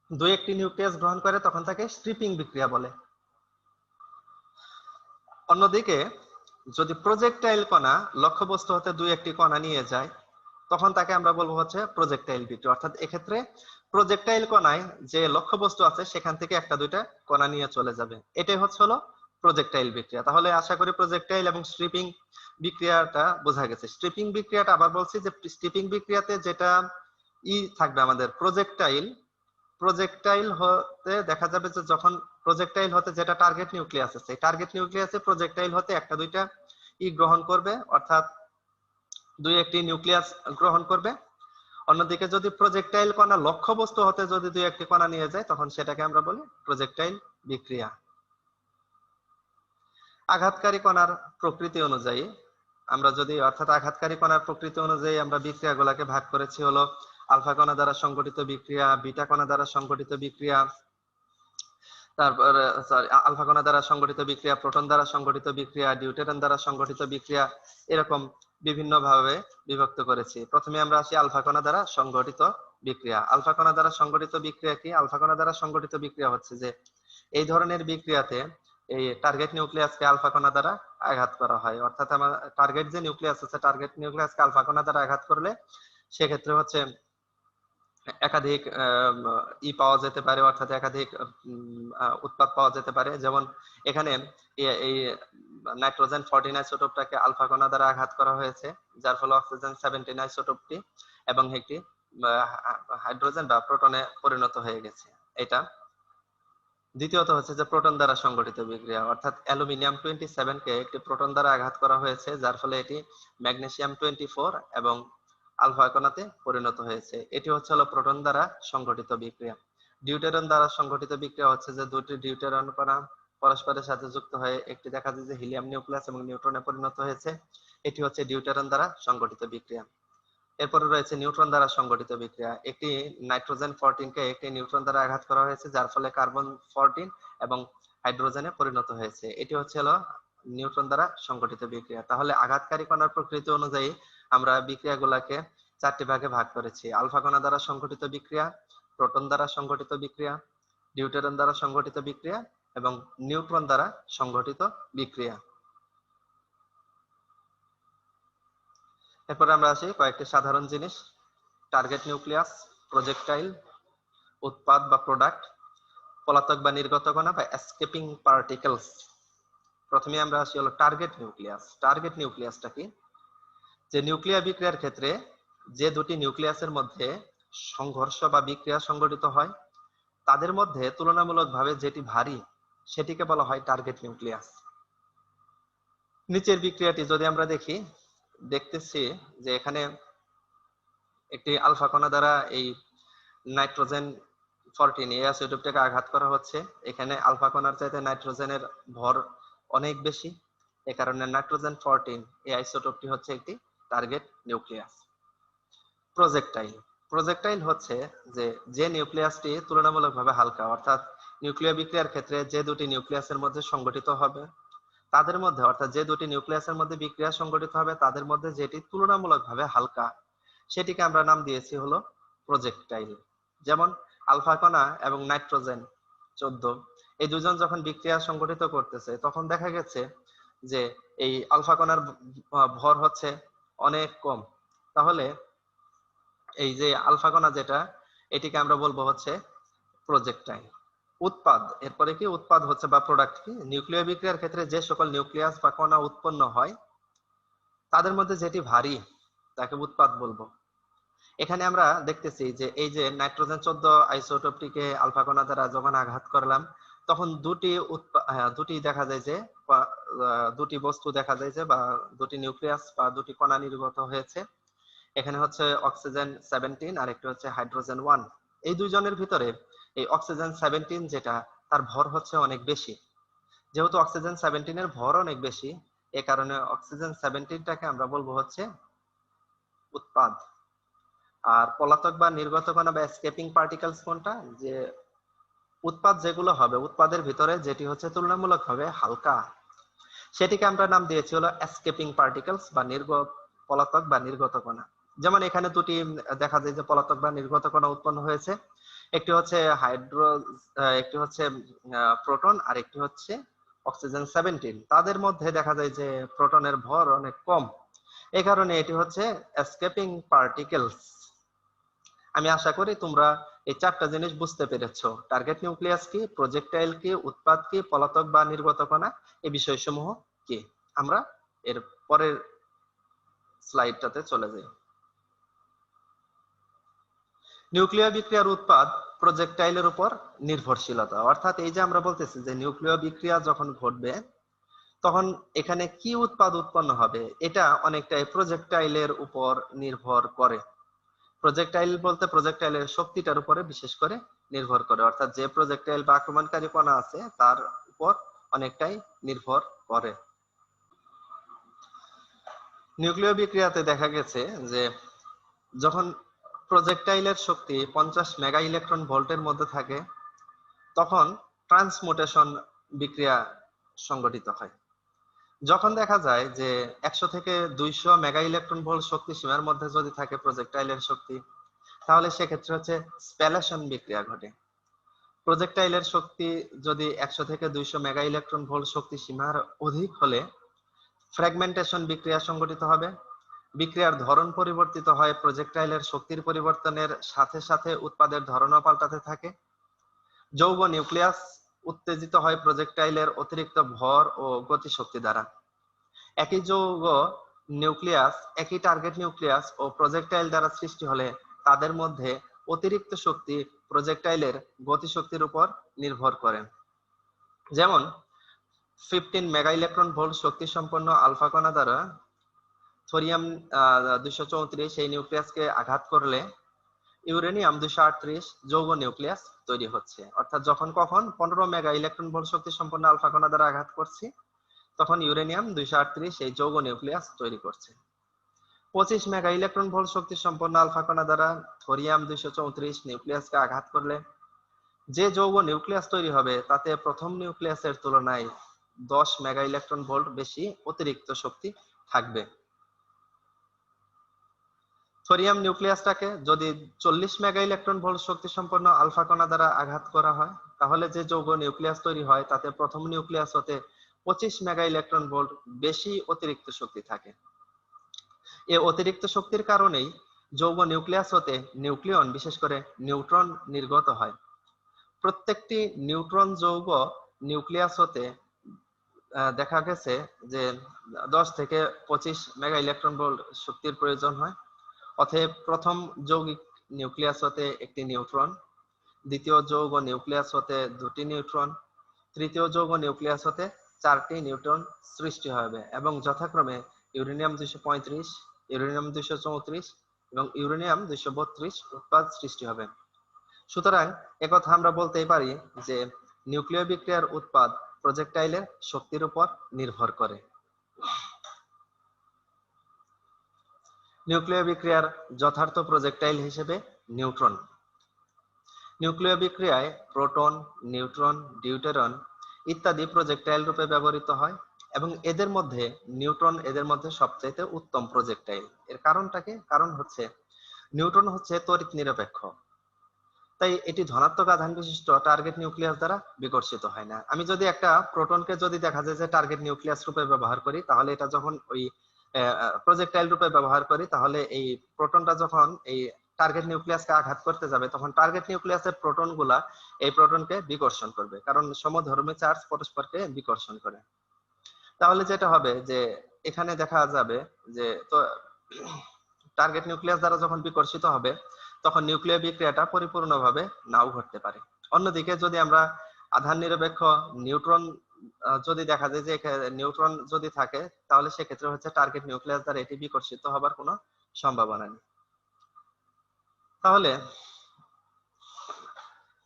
দুই একটি নিউক্লিয়াস গ্রহণ করে তখন তাকে স্ট্রিপিং বিক্রিয়া বলে। অন্যদিকে যদি প্রজেক্টাইল কণা লক্ষ্যবস্তু হতে দুই একটি কণা নিয়ে যায় তখন তাকে আমরা বলবো হচ্ছে প্রজেক্টাইল বিক্রিয়া। অর্থাৎ এক্ষেত্রে প্রজেক্টাইল কণায় যে লক্ষ্যবস্তু আছে সেখান থেকে একটা দুইটা কণা নিয়ে চলে যাবে, এটাই হচ্ছে হলো প্রজেক্টাইল বিক্রিয়া। তাহলে আশা করি প্রজেক্টাইল এবং স্ট্রিপিং বিক্রিয়াটা বোঝা গেছে। স্ট্রিপিং বিক্রিয়াটা আবার বলছি যে স্ট্রিপিং বিক্রিয়াতে যেটা থাকবে আমাদের প্রজেক্টাইল হতে দেখা যাবে যে যখন প্রজেক্টাইল হতে যেটা টার্গেট নিউক্লিয়াস আছে, টার্গেট নিউক্লিয়াসে প্রজেক্টাইল হতে একটা দুইটা গ্রহণ করবে, অর্থাৎ দুই একটি নিউক্লিয়াস গ্রহণ করবে। অন্যদিকে যদি প্রজেক্টাইল কণা লক্ষ্যবস্তু হতে যদি দুই একটি কণা নিয়ে যায় তখন সেটাকে আমরা বলি প্রজেক্টাইল বিক্রিয়া। আঘাতকারী কণার প্রকৃতি অনুযায়ী আমরা যদি, অর্থাৎ আঘাতকারী কণার প্রকৃতি অনুযায়ী আমরা বিক্রিয়াগুলোকে ভাগ করেছি হলো আলফা কণা দ্বারা সংঘটিত বিক্রিয়া, বিটা কণা দ্বারা সংঘটিত বিক্রিয়া, তারপরে আলফা কণা দ্বারা সংঘটিত বিক্রিয়া, প্রোটন দ্বারা সংঘটিত বিক্রিয়া, ডিউটেরন দ্বারা সংঘটিত বিক্রিয়া, এরকম বিভিন্ন ভাবে বিভক্ত করেছি। প্রথমে আমরা আসি আলফা কণা দ্বারা সংঘটিত বিক্রিয়া। আলফা কণা দ্বারা সংঘটিত বিক্রিয়া কি? আলফা কণা দ্বারা সংঘটিত বিক্রিয়া হচ্ছে যে এই ধরনের বিক্রিয়াতে এই টার্গেট নিউক্লিয়াসকে আলফা কণা দ্বারা আঘাত করা হয়, অর্থাৎ আমার টার্গেট যে নিউক্লিয়াস আছে, টার্গেট নিউক্লিয়াসকে আলফা কণা দ্বারা আঘাত করলে সেক্ষেত্রে হচ্ছে একাধিক পাওয়া যেতে পারে, অর্থাৎ একাধিক উৎপাদ পাওয়া যেতে পারে। যেমন এখানে এই নাইট্রোজেন 14 আইসোটোপটাকে আলফা কণা দ্বারা আঘাত করা হয়েছে, যার ফলে অক্সিজেন 17 আইসোটোপটি এবং একটি হাইড্রোজেন বা প্রোটনে পরিণত হয়ে গেছে। এটা দ্বিতীয়ত হচ্ছে যে প্রোটন দ্বারা সংগঠিত বিক্রিয়া, অর্থাৎ অ্যালুমিনিয়াম 27 কে একটি প্রোটন দ্বারা আঘাত করা হয়েছে, যার ফলে এটি ম্যাগনেসিয়াম 24 এবং আলফা কণাতে পরিণত হয়েছে। এটি হচ্ছে হলো প্রোটন দ্বারা সংগঠিত বিক্রিয়া। ডিউটেরন দ্বারা সংগঠিত বিক্রিয়া হচ্ছে যে দুটি ডিউটেরন কণা পরস্পরের সাথে যুক্ত হয়ে একটি দেখা যায় যে হিলিয়াম নিউক্লিয়াস এবং নিউট্রনে পরিণত হয়েছে, এটি হচ্ছে ডিউটেরন দ্বারা সংগঠিত বিক্রিয়া। এরপরে রয়েছে নিউট্রন দ্বারা সংগঠিত বিক্রিয়া। একটি নাইট্রোজেন 14 কে একটি নিউট্রন দ্বারা আঘাত করা হয়েছে, যার ফলে কার্বন 14 এবং হাইড্রোজেনে পরিণত হয়েছে, এটি হচ্ছে হলো নিউট্রন দ্বারা সংগঠিত বিক্রিয়া। তাহলে আঘাতকারী কণার প্রকৃতি অনুযায়ী আমরা বিক্রিয়াগুলোকে চারটি ভাগে ভাগ করেছি: আলফা কণা দ্বারা সংগঠিত বিক্রিয়া, প্রোটন দ্বারা সংগঠিত বিক্রিয়া, ডিউটেরন দ্বারা সংগঠিত বিক্রিয়া এবং নিউট্রন দ্বারা সংগঠিত বিক্রিয়া। এরপরে আমরা আসি কয়েকটি সাধারণ জিনিস: টার্গেট নিউক্লিয়াস, প্রজেক্টাইল, উৎপাদ বা প্রোডাক্ট, পলাতক বা নির্গত কণা বা এসকেপিং পার্টিকেলস। প্রথমে আমরা আসি হলো টার্গেট নিউক্লিয়াস। টার্গেট নিউক্লিয়াসটা কি? যে নিউক্লিয়ার বিক্রিয়ার ক্ষেত্রে যে দুটি নিউক্লিয়াসের মধ্যে সংঘর্ষ বা বিক্রিয়া সংঘটিত হয় তাদের মধ্যে তুলনামূলকভাবে যেটি ভারী সেটিকে বলা হয় টার্গেট নিউক্লিয়াস। নিচের বিক্রিয়াটি যদি আমরা দেখতেছি যে এখানে একটি আলফা কণা দ্বারা এই নাইট্রোজেন 14 এই আইসোটোপটাকে আঘাত করা হচ্ছে। এখানে আলফা কণার চাইতে নাইট্রোজেনের ভর অনেক বেশি, এ কারণে নাইট্রোজেন 14 এই আইসোটোপটি হচ্ছে একটি টার্গেট নিউক্লিয়াস। প্রজেক্টাইল। প্রজেক্টাইল হচ্ছে যে নিউক্লিয়াসটি তুলনামূলকভাবে হালকা, অর্থাৎ নিউক্লিয় বিক্রিয়ার ক্ষেত্রে যে দুটি নিউক্লিয়াসের মধ্যে সংঘটিত হবে তাদের মধ্যে, অর্থাৎ যে দুটি নিউক্লিয়াসের মধ্যে বিক্রিয়া সংঘটিত হবে তাদের মধ্যে যেটি তুলনামূলকভাবে হালকা সেটিকে আমরা নাম দিয়েছি হলো প্রজেক্টাইল। যেমন আলফা কণা এবং নাইট্রোজেন 14 এই দুজন যখন বিক্রিয়া সংঘটিত করতেছে তখন দেখা গেছে যে এই আলফা কণার ভর হচ্ছে অনেক কম। তাহলে এই যে আলফা কণা যেটা, এটিকে আমরা বলবো হচ্ছে প্রজেক্টাইল। উৎপাদ, এরপরে কি উৎপাদ হচ্ছে বা প্রোডাক্ট কি? নিউক্লিয় বিক্রিয়ার ক্ষেত্রে যে সকল নিউক্লিয়াস বা কণা উৎপন্ন হয় তাদের মধ্যে যেটি ভারী তাকে উৎপাদ বলবো। এখানে আমরা দেখতেছি যে এই যে নাইট্রোজেন 14 আইসোটোপটিকে আলফা কণা দ্বারা যখন আঘাত করলাম তখন দুটি দেখা যায় যে দুটি বস্তু দেখা যায় যে বা দুটি নিউক্লিয়াস বা দুটি কণা নির্গত হয়েছে। এখানে হচ্ছে অক্সিজেন 17 আর একটি হচ্ছে হাইড্রোজেন 1। এই দুইজনের ভিতরে এই অক্সিজেন 17 যেটা তার ভর হচ্ছে অনেক বেশি। যেহেতু অক্সিজেন 17 এর ভর অনেক বেশি, এ কারণে অক্সিজেন 17টাকে আমরা বলবো হচ্ছে উৎপাদ। আর পলাতক বা নির্গত কণা বা এসকেপিং পার্টিকেলস কোনটা? যে উৎপাদ যেগুলো হবে উৎপাদের ভিতরে যেটি হচ্ছে তুলনামূলকভাবে হালকা সেটিকে আমরা নাম দিয়েছি হলো এসকেপিং পার্টিকেলস বা পলাতক বা নির্গত কণা। যেমন এখানে দুটি দেখা যায় যে পলাতক বা নির্গত কণা উৎপন্ন হয়েছে, একটি হচ্ছে একটি হচ্ছে প্রোটন আর একটি হচ্ছে অক্সিজেন 17। তাদের মধ্যে দেখা যায় যে প্রোটনের ভর অনেক কম, এই কারণে এটি হচ্ছে এসকেপিং পার্টিকেলস। আমি আশা করি তোমরা এই চারটা জিনিস বুঝতে পেরেছো। টার্গেট নিউক্লিয়াস কি, প্রজেক্টাইল কি, উৎপাদ কি, পলাতক বা নির্গত কণা, এই বিষয়সমূহ কি। আমরা এর পরের স্লাইডটাতে চলে যাই। নিউক্লিয় বিক্রিয়ার উৎপাদ প্রজেক্টাইলের উপর নির্ভরশীলতা, অর্থাৎ এই যে আমরা বলতেছি যে নিউক্লিয় বিক্রিয়া যখন ঘটবে তখন এখানে কি উৎপাদ উৎপন্ন হবে এটা অনেকটাই প্রজেক্টাইলের উপর নির্ভর করে। প্রজেক্টাইল বলতে প্রজেক্টাইলের শক্তিটার উপরে বিশেষ করে নির্ভর করে, অর্থাৎ যে প্রজেক্টাইল বা আক্রমণকারী কণা আছে তার উপর অনেকটাই নির্ভর করে। নিউক্লিয় বিক্রিয়াতে দেখা গেছে যে যখন প্রজেক্টাইলের শক্তি 50 মেগা ইলেকট্রন ভোল্টের মধ্যে থাকে তখন ট্রান্সমুটেশন বিক্রিয়া সংঘটিত হয়। যখন দেখা যায় যে 100 থেকে 200 মেগা ইলেকট্রন ভোল্ট শক্তি সীমার মধ্যে যদি থাকে প্রজেক্টাইলের শক্তি, তাহলে সেক্ষেত্রে হচ্ছে স্প্যালেশন বিক্রিয়া ঘটে। প্রজেক্টাইলের শক্তি যদি 100 থেকে 200 মেগা ইলেকট্রন ভোল্ট শক্তি সীমার অধিক হলে ফ্র্যাগমেন্টেশন বিক্রিয়া সংঘটিত হবে। বিক্রিয়ার ধরন পরিবর্তিত হয়, প্রজেক্টাইলের শক্তির পরিবর্তনের সাথে সাথে উৎপাদের ধরনও পাল্টাতে থাকে। যৌগ নিউক্লিয়াস উত্তেজিত হয় প্রজেক্টাইলের অতিরিক্ত ভর ও গতিশক্তি দ্বারা। একই যৌগ নিউক্লিয়াস একই টার্গেট নিউক্লিয়াস ও প্রজেক্টাইল দ্বারা সৃষ্টি হলে তাদের মধ্যে অতিরিক্ত শক্তি প্রজেক্টাইলের গতিশক্তির উপর নির্ভর করে। যেমন 15 মেগা ইলেকট্রন ভোল্ট শক্তি সম্পন্ন আলফা কণা দ্বারা থোরিয়াম 234 এই নিউক্লিয়াসকে আঘাত করলে ইউরেনিয়াম 238 যৌগ নিউক্লিয়াস তৈরি হচ্ছে। অর্থাৎ যখন 15 মেগা ইলেকট্রন ভোল্ট শক্তি সম্পন্ন আলফা কণা দ্বারা আঘাত করছি তখন ইউরেনিয়াম 238 এই যৌগ নিউক্লিয়াস তৈরি করছে। 25 মেগা ইলেকট্রন ভোল্ট শক্তি সম্পন্ন আলফা কণা দ্বারা থোরিয়াম 234 নিউক্লিয়াসকে আঘাত করলে যে যৌগ নিউক্লিয়াস তৈরি হবে তাতে প্রথম নিউক্লিয়াসের তুলনায় 10 মেগা ইলেকট্রন ভোল্ট বেশি অতিরিক্ত শক্তি থাকবে। থোরিয়াম নিউক্লিয়াসটাকে যদি 40 মেগা ইলেকট্রন ভোল্ট শক্তি সম্পন্ন আলফা কণা দ্বারা আঘাত করা হয় তাহলে যে যৌগ নিউক্লিয়াস তৈরি হয় তাতে প্রথম নিউক্লিয়াস হতে 25 মেগা ইলেকট্রন ভোল্ট বেশি অতিরিক্ত শক্তি থাকে। এই অতিরিক্ত শক্তির কারণেই যৌগ নিউক্লিয়াস হতে নিউক্লিয়ন বিশেষ করে নিউট্রন নির্গত হয়। প্রত্যেকটি নিউট্রন যৌগ নিউক্লিয়াস হতে দেখা গেছে যে 10 থেকে 25 মেগা ইলেকট্রন ভোল্ট শক্তির প্রয়োজন হয়। অতএব প্রথম যৌগিক নিউক্লিয়াস হতে একটি নিউট্রন, দ্বিতীয় যৌগ নিউক্লিয়াস হতে দুটি নিউট্রন, তৃতীয় যৌগ নিউক্লিয়াস হতে 4টি নিউট্রন সৃষ্টি হবে এবং যথাক্রমে ইউরেনিয়াম 235, ইউরেনিয়াম 234 এবং ইউরেনিয়াম 232 উৎপাদ সৃষ্টি হবে। সুতরাং একথা আমরা বলতেই পারি যে নিউক্লিয় বিক্রিয়ার উৎপাদ প্রজেক্টাইলের শক্তির উপর নির্ভর করে। নিউক্লিয় বিক্রিয়ার যথার্থ প্রজেক্টাইল হিসেবে নিউট্রন। নিউক্লিয় বিক্রিয়ায় প্রোটন, নিউট্রন, ডিউটেরন ইত্যাদি প্রজেক্টাইল রূপে ব্যবহৃত হয় এবং এদের মধ্যে নিউট্রন এদের মধ্যে সবচেয়ে উত্তম প্রজেক্টাইল। এর কারণটা কি? কারণ হচ্ছে নিউট্রন হচ্ছে তড়িৎ নিরপেক্ষ, তাই এটি ধনাত্মক আধান বিশিষ্ট টার্গেট নিউক্লিয়াস দ্বারা বিকর্ষিত হয় না। আমি যদি একটা প্রোটনকে যদি দেখা যায় যে টার্গেট নিউক্লিয়াস রূপে ব্যবহার করি, তাহলে এটা যখন ওই প্রজেক্টাইল রূপে ব্যবহার করি, তাহলে এই প্রোটনটা যখন এই টার্গেট নিউক্লিয়াসকে আঘাত করতে যাবে, তখন টার্গেট নিউক্লিয়াসের প্রোটন গুলা এই প্রোটনকে বিকর্ষণ করবে, কারণ সমধর্মী চার্জ পরস্পরকে বিকর্ষণ করে। তাহলে যেটা হবে যে এখানে দেখা যাবে যে তো টার্গেট নিউক্লিয়াস দ্বারা যখন বিকর্ষিত হবে, তখন নিউক্লিয় বিক্রিয়াটা পরিপূর্ণভাবে নাও ঘটতে পারে। অন্যদিকে যদি আমরা আধান নিরপেক্ষ নিউট্রন যদি দেখা যায় যে নিউট্রন যদি থাকে, তাহলে সেক্ষেত্রে হচ্ছে টার্গেট নিউক্লিয়াস দ্বারা এটি বিকর্ষিত হবার কোনো সম্ভাবনা নেই। তাহলে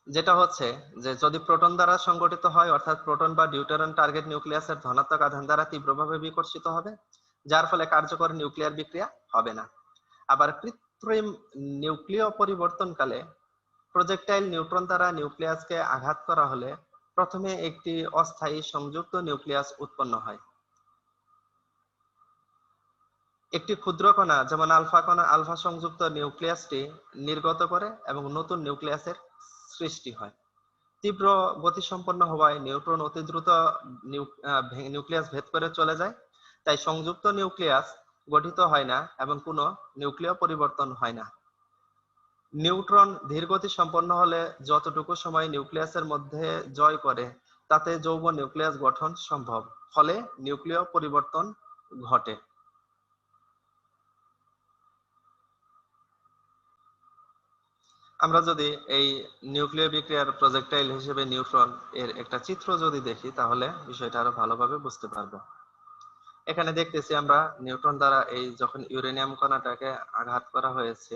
যেটা হচ্ছে যে যদি প্রোটন দ্বারা সংগঠিত হয়, অর্থাৎ প্রোটন বা ডিউটেরন টার্গেট নিউক্লিয়াসের ধনাত্মক আধান দ্বারা তীব্রভাবে বিকর্ষিত হবে, যার ফলে কার্যকর নিউক্লিয়ার বিক্রিয়া হবে না। আবার কৃত্রিম নিউক্লিয় পরিবর্তনকালে প্রজেক্টাইল নিউট্রন দ্বারা নিউক্লিয়াসকে আঘাত করা হলে প্রথমে একটি অস্থায়ী সংযুক্ত নিউক্লিয়াস উৎপন্ন হয়। একটি ক্ষুদ্র কণা যেমন আলফা সংযুক্ত নিউক্লিয়াসটি নির্গত করে এবং নতুন নিউক্লিয়াসের সৃষ্টি হয়। তীব্র গতিসম্পন্ন হওয়ায় নিউট্রন অতি দ্রুত নিউক্লিয়াস ভেদ করে চলে যায়, তাই সংযুক্ত নিউক্লিয়াস গঠিত হয় না এবং কোনো নিউক্লিয় পরিবর্তন হয় না। নিউট্রন ধীরগতি সম্পন্ন হলে যতটুকু সময় নিউক্লিয়াসের মধ্যে জয় করে, তাতে যৌগ নিউক্লিয়াস গঠন সম্ভব, ফলে নিউক্লিয় পরিবর্তন ঘটে। আমরা যদি এই নিউক্লিয় বিক্রিয়ার প্রজেক্টাইল হিসেবে নিউট্রন এর একটা চিত্র যদি দেখি, তাহলে বিষয়টা আরো ভালোভাবে বুঝতে পারবো। এখানে দেখতেছি আমরা নিউট্রন দ্বারা এই যখন ইউরেনিয়াম কণাটাকে আঘাত করা হয়েছে,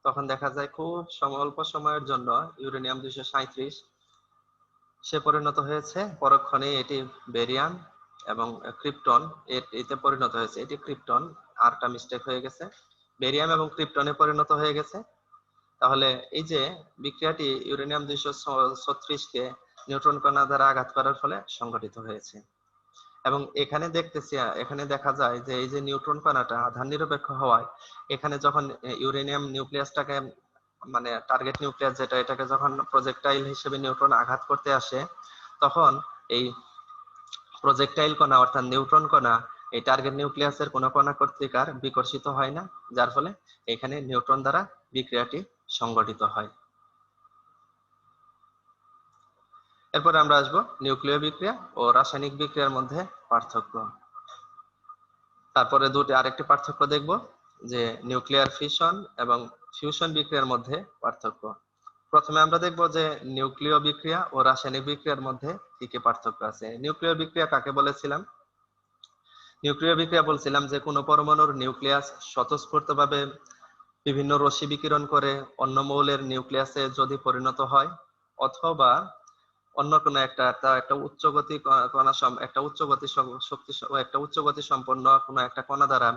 তখন দেখা যায় খুব অল্প সময়ের জন্য ইউরেনিয়াম 237 সে পরিণত হয়েছে পরক্ষণে এটি বেরিয়াম এবং ক্রিপ্টন এতে পরিণত হয়েছে। এটি ক্রিপ্টন, আরটা মিস্টেক হয়ে গেছে, বেরিয়াম এবং ক্রিপ্টনে পরিণত হয়ে গেছে। তাহলে এই যে বিক্রিয়াটি ইউরেনিয়াম 236 কে নিউট্রন কণা দ্বারা আঘাত করার ফলে সংঘটিত হয়েছে। এবং এখানে দেখতেছি, এখানে দেখা যায় যে এই যে নিউট্রন কণাটা আধান নিরপেক্ষ হওয়ায় এখানে যখন ইউরেনিয়াম নিউক্লিয়াসটাকে মানে টার্গেট নিউক্লিয়াস যেটা, এটাকে যখন প্রজেক্টাইল হিসেবে নিউট্রন আঘাত করতে আসে, তখন এই প্রজেক্টাইল কণা অর্থাৎ নিউট্রন কণা এই টার্গেট নিউক্লিয়াসের কোনো কণা কর্তৃক আর বিকর্ষিত হয় না, যার ফলে এখানে নিউট্রন দ্বারা বিক্রিয়াটি সংঘটিত হয়। এরপরে আমরা আসবো নিউক্লিয় বিক্রিয়া ও রাসায়নিক বিক্রিয়ার মধ্যে পার্থক্য। তারপরে আরেকটি পার্থক্য দেখব যে নিউক্লিয়ার ফিশন এবং ফিউশন বিক্রিয়ার মধ্যে পার্থক্য। প্রথমে আমরা দেখব যে নিউক্লিয় বিক্রিয়া ও রাসায়নিক বিক্রিয়ার মধ্যে কি কি পার্থক্য আছে। নিউক্লিয় বিক্রিয়া কাকে বলেছিলাম? নিউক্লিয় বিক্রিয়া বলছিলাম যে কোনো পরমাণুর নিউক্লিয়াস স্বতঃস্ফূর্তভাবে বিভিন্ন রশ্মি বিকিরণ করে অন্য মৌলের নিউক্লিয়াসে যদি পরিণত হয়, অথবা অন্য কোনো একটা উচ্চগতি কণা একটা উচ্চগতি শক্তি একটা উচ্চগতি সম্পন্ন কোনো একটা কণা দ্বারা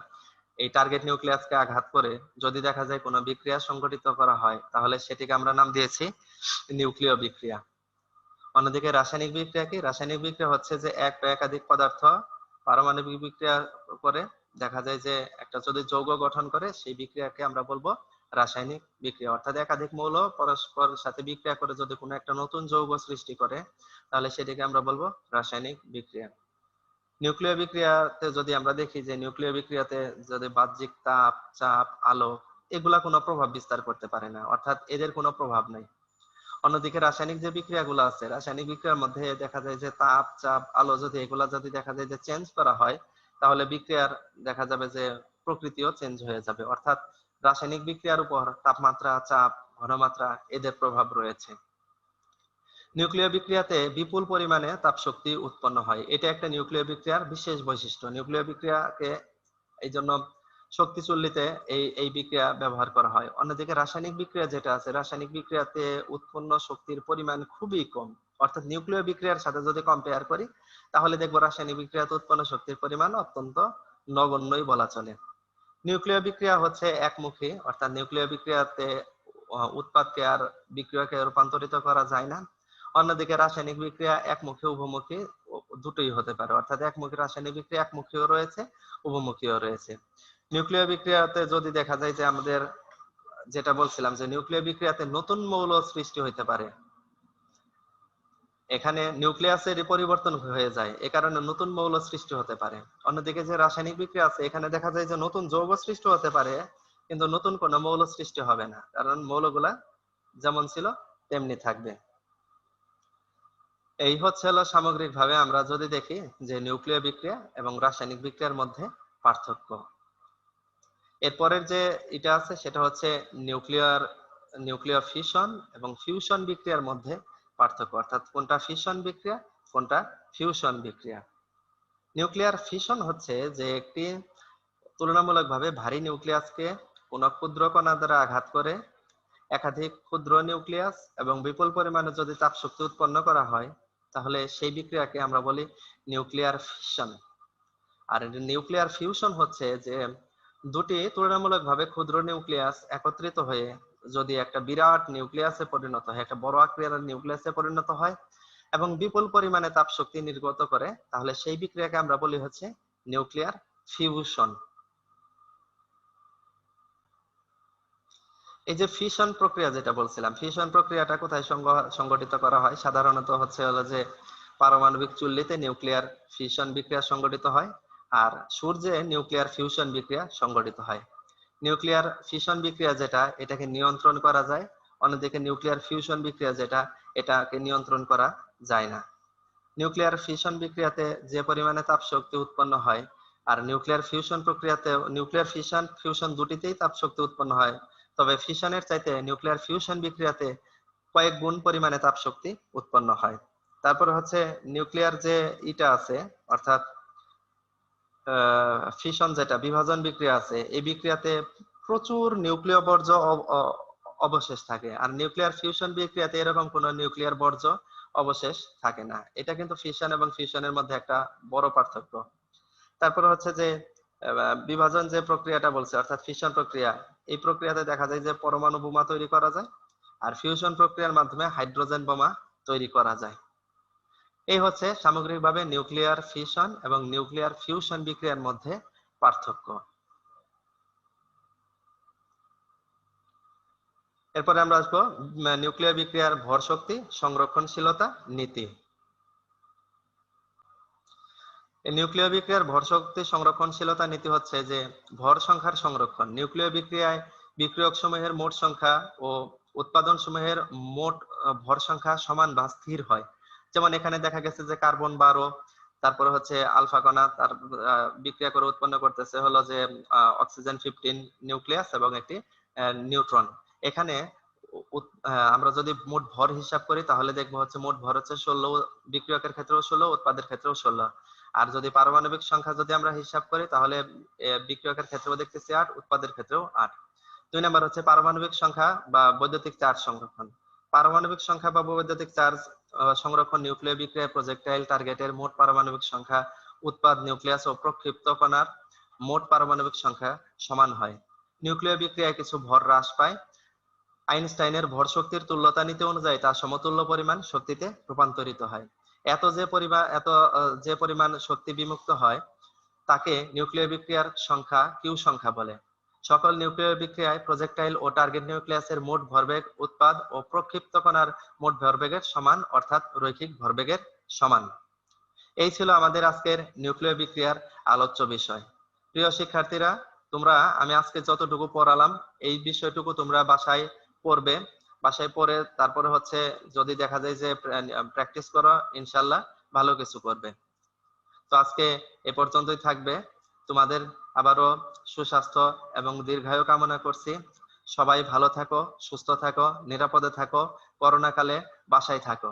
এই টার্গেট নিউক্লিয়াসকে আঘাত করে যদি দেখা যায় কোনো বিক্রিয়া সংঘটিত করা হয়, তাহলে সেটিকে আমরা নাম দিয়েছি নিউক্লিয় বিক্রিয়া। অন্যদিকে রাসায়নিক বিক্রিয়া কি? রাসায়নিক বিক্রিয়া হচ্ছে যে এক বা একাধিক পদার্থ পারমাণবিক বিক্রিয়া করে দেখা যায় যে একটা যদি যৌগ গঠন করে, সেই বিক্রিয়াকে আমরা বলবো রাসায়নিক বিক্রিয়া। অর্থাৎ একাধিক মৌল পরস্পর সাথে বিক্রিয়া করে যদি কোনো একটা নতুন যৌগ সৃষ্টি করে, তাহলে সেটিকে আমরা বলবো রাসায়নিক বিক্রিয়া। নিউক্লিয় বিক্রিয়াতে যদি আমরা দেখি যে নিউক্লিয় বিক্রিয়াতে যদি বাহ্যিক তাপ, চাপ, আলো এগুলা কোনো প্রভাব বিস্তার করতে পারে না, অর্থাৎ এদের কোনো প্রভাব নাই। অন্যদিকে রাসায়নিক যে বিক্রিয়াগুলো আছে, রাসায়নিক বিক্রিয়ার মধ্যে দেখা যায় যে তাপ, চাপ, আলো যদি এগুলা যদি দেখা যায় যে চেঞ্জ করা হয়, তাহলে বিক্রিয়ার দেখা যাবে যে প্রকৃতিও চেঞ্জ হয়ে যাবে। অর্থাৎ রাসায়নিক বিক্রিয়ার উপর তাপমাত্রা, চাপ, ঘনমাত্রা এদের প্রভাব রয়েছে। নিউক্লিয় বিক্রিয়াতে বিপুল পরিমাণে তাপশক্তি উৎপন্ন হয়। এটা একটা নিউক্লিয় বিক্রিয়ার বিশেষ বৈশিষ্ট্য। নিউক্লিয় বিক্রিয়াকে এই জন্য শক্তি চুল্লিতে এই বিক্রিয়া ব্যবহার করা হয়। অন্যদিকে রাসায়নিক বিক্রিয়া যেটা আছে, রাসায়নিক বিক্রিয়াতে উৎপন্ন শক্তির পরিমাণ খুবই কম। অর্থাৎ নিউক্লিয় বিক্রিয়ার সাথে যদি কম্পেয়ার করি, তাহলে দেখবো রাসায়নিক বিক্রিয়াতে উৎপন্ন শক্তির পরিমাণ অত্যন্ত নগণ্যই বলা চলে। নিউক্লিয় বিক্রিয়া হচ্ছে একমুখী, অর্থাৎ নিউক্লিয় বিক্রিয়াতে উৎপাদকে আর বিক্রিয়াকে রূপান্তরিত করা যায় না। অন্যদিকে রাসায়নিক বিক্রিয়া একমুখী, উভমুখী দুটোই হতে পারে। অর্থাৎ একমুখী রাসায়নিক বিক্রিয়া একমুখীও রয়েছে, উভমুখীও রয়েছে। নিউক্লিয় বিক্রিয়াতে যদি দেখা যায় যে আমাদের যেটা বলছিলাম যে নিউক্লিয় বিক্রিয়াতে নতুন মৌল সৃষ্টি হইতে পারে, এখানে নিউক্লিয়াসের পরিবর্তন হয়ে যায়, এ কারণে নতুন মৌল সৃষ্টি হতে পারে। অন্যদিকে যে রাসায়নিক বিক্রিয়া আছে, এখানে দেখা যায় যে নতুন যৌগ সৃষ্টি হতে পারে, কিন্তু নতুন কোনো মৌল সৃষ্টি হবে না, কারণ মৌলগুলা যেমন ছিল তেমনি থাকবে। এই হচ্ছে হলো সামগ্রিকভাবে আমরা যদি দেখি যে নিউক্লিয় বিক্রিয়া এবং রাসায়নিক বিক্রিয়ার মধ্যে পার্থক্য। এরপরের যে এটা আছে সেটা হচ্ছে নিউক্লিয়ার ফিশন এবং ফিউশন বিক্রিয়ার মধ্যে পার্থক্য, অর্থাৎ কোনটা ফিশন বিক্রিয়া, কোনটা ফিউশন বিক্রিয়া। নিউক্লিয়ার ফিশন হচ্ছে যে একটি তুলনামূলকভাবে ভারী নিউক্লিয়াসকে কোনো ক্ষুদ্র কণা দ্বারা আঘাত করে একাধিক ক্ষুদ্র নিউক্লিয়াস এবং বিপুল পরিমাণে যদি তাপশক্তি উৎপন্ন করা হয়, তাহলে সেই বিক্রিয়াকে আমরা বলি নিউক্লিয়ার ফিশন। আর নিউক্লিয়ার ফিউশন হচ্ছে যে দুটি তুলনামূলকভাবে ক্ষুদ্র নিউক্লিয়াস একত্রিত হয়ে যদি একটা বিরাট নিউক্লিয়াসে পরিণত হয়, একটা বড় আকারের নিউক্লিয়াসে পরিণত হয় এবং বিপুল পরিমাণে তাপশক্তি নির্গত করে, তাহলে সেই বিক্রিয়াকে আমরা বলি হচ্ছে নিউক্লিয়ার ফিউশন। এই যে ফিশন প্রক্রিয়া যেটা বলছিলাম, ফিশন প্রক্রিয়াটা কোথায় সংগঠিত করা হয়? সাধারণত হচ্ছে হলো যে পারমাণবিক চুল্লিতে নিউক্লিয়ার ফিশন বিক্রিয়া সংগঠিত হয়, আর সূর্যে নিউক্লিয়ার ফিউশন বিক্রিয়া সংগঠিত হয়। নিউক্লিয়ার ফিশন বিক্রিয়া যেটা, এটাকে নিয়ন্ত্রণ করা যায়, অন্যদিকে নিউক্লিয়ার ফিউশন বিক্রিয়া যেটা, এটাকে নিয়ন্ত্রণ করা যায় না। নিউক্লিয়ার ফিশন বিক্রিয়াতে যে পরিমাণে তাপ শক্তি উৎপন্ন হয়, আর নিউক্লিয়ার ফিউশন প্রক্রিয়াতে নিউক্লিয়ার ফিউশন দুটিতেই তাপ শক্তি উৎপন্ন হয়, তবে ফিশনের চাইতে নিউক্লিয়ার ফিউশন বিক্রিয়াতে কয়েক গুণ পরিমাণে তাপ শক্তি উৎপন্ন হয়। তারপর হচ্ছে নিউক্লিয়ার যে ইটা আছে, অর্থাৎ ফিশন যেটা বিভাজন বিক্রিয়া আছে, এই বিক্রিয়াতে প্রচুর নিউক্লিয় বর্জ্য অবশেষ থাকে, আর নিউক্লিয়ার ফিউশন বিক্রিয়াতে এরকম কোনো নিউক্লিয়ার বর্জ্য অবশেষ থাকে না। এটা কিন্তু ফিশন এবং ফিউশনের মধ্যে একটা বড় পার্থক্য। তারপর হচ্ছে যে বিভাজন যে প্রক্রিয়াটা বলছে, অর্থাৎ ফিশন প্রক্রিয়া, এই প্রক্রিয়াতে দেখা যায় যে পরমাণু বোমা তৈরি করা যায়, আর ফিউশন প্রক্রিয়ার মাধ্যমে হাইড্রোজেন বোমা তৈরি করা যায়। এই হচ্ছে সামগ্রিকভাবে নিউক্লিয়ার ফিশন এবং নিউক্লিয়ার ফিউশন বিক্রিয়ার মধ্যে পার্থক্য। এরপরে আমরা আসবো নিউক্লিয়ার বিক্রিয়ার ভর শক্তি সংরক্ষণশীলতা নীতি। নিউক্লিয় বিক্রিয়ার ভর শক্তি সংরক্ষণশীলতা নীতি হচ্ছে যে ভর সংখ্যার সংরক্ষণ। নিউক্লিয় বিক্রিয়ায় বিক্রিয়ক সমূহের মোট সংখ্যা ও উৎপাদন সমূহের মোট ভর সংখ্যা সমান বা স্থির হয়। যেমন এখানে দেখা গেছে যে কার্বন 12, তারপরে হচ্ছে আলফা কণা তার বিক্রিয়া করে উৎপন্ন করতেছে হলো যে অক্সিজেন 15 নিউক্লিয়াস এবং একটি নিউট্রন। এখানে আমরা যদি মোট ভর হিসাব করি, তাহলে দেখবো হচ্ছে মোট ভর হচ্ছে 16, বিক্রিয়কের ক্ষেত্রেও 16, উৎপাদের ক্ষেত্রেও 16। আর যদি পারমাণবিক সংখ্যা যদি আমরা হিসাব করি, তাহলে বিক্রিয়কের ক্ষেত্রেও দেখতেছি 8, উৎপাদের ক্ষেত্রেও 8। 2 নম্বর হচ্ছে পারমাণবিক সংখ্যা বা বৈদ্যুতিক চার্জ সংরক্ষণ। পারমাণবিক সংখ্যা বা বৈদ্যুতিক চার্জ সংরক্ষণ নিউক্লিয় বিক্রিয়ায় প্রজেক্টাইল টার্গেটের মোট পারমাণবিক সংখ্যা, উৎপাদ নিউক্লিয়াস ও প্রক্ষিপ্ত কণার মোট পারমাণবিক সংখ্যা সমান হয়। নিউক্লিয় বিক্রিয়ায় কিছু ভর হ্রাস পায়। আইনস্টাইনের ভর শক্তির তুল্যতা নীতি অনুযায়ী তা সমতুল্য পরিমাণ শক্তিতে রূপান্তরিত হয়। যে পরিমাণ শক্তি বিমুক্ত হয় তাকে নিউক্লিয় বিক্রিয়ার সংখ্যা কিউ সংখ্যা বলে। সকল নিউক্লিয় বিক্রিয়ায় প্রজেক্টাইল ও টার্গেট নিউক্লিয়াসের মোট ভরবেগ উৎপাদ ও প্রক্ষিপ্ত কণার মোট ভরবেগের সমান, অর্থাৎ রৈখিক ভরবেগের সমান। এই ছিল আমাদের আজকের নিউক্লিয় বিক্রিয়ার আলোচ্য বিষয়। প্রিয় শিক্ষার্থীরা, আমি আজকে যতটুকু পড়ালাম এই বিষয়টুকু তোমরা বাসায় পড়বে। বাসায় পড়ে তারপরে হচ্ছে যদি দেখা যায় যে প্র্যাকটিস করো, ইনশাল্লাহ ভালো কিছু করবে। তো আজকে এ পর্যন্তই থাকবে। তোমাদের আবারও সুস্বাস্থ্য এবং দীর্ঘায়ু কামনা করছি। সবাই ভালো থাকো, সুস্থ থাকো, নিরাপদে থাকো, করোনাকালে বাসায় থাকো।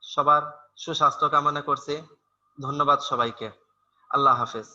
সবার সুস্বাস্থ্য কামনা করছি। ধন্যবাদ সবাইকে। আল্লাহ হাফেজ।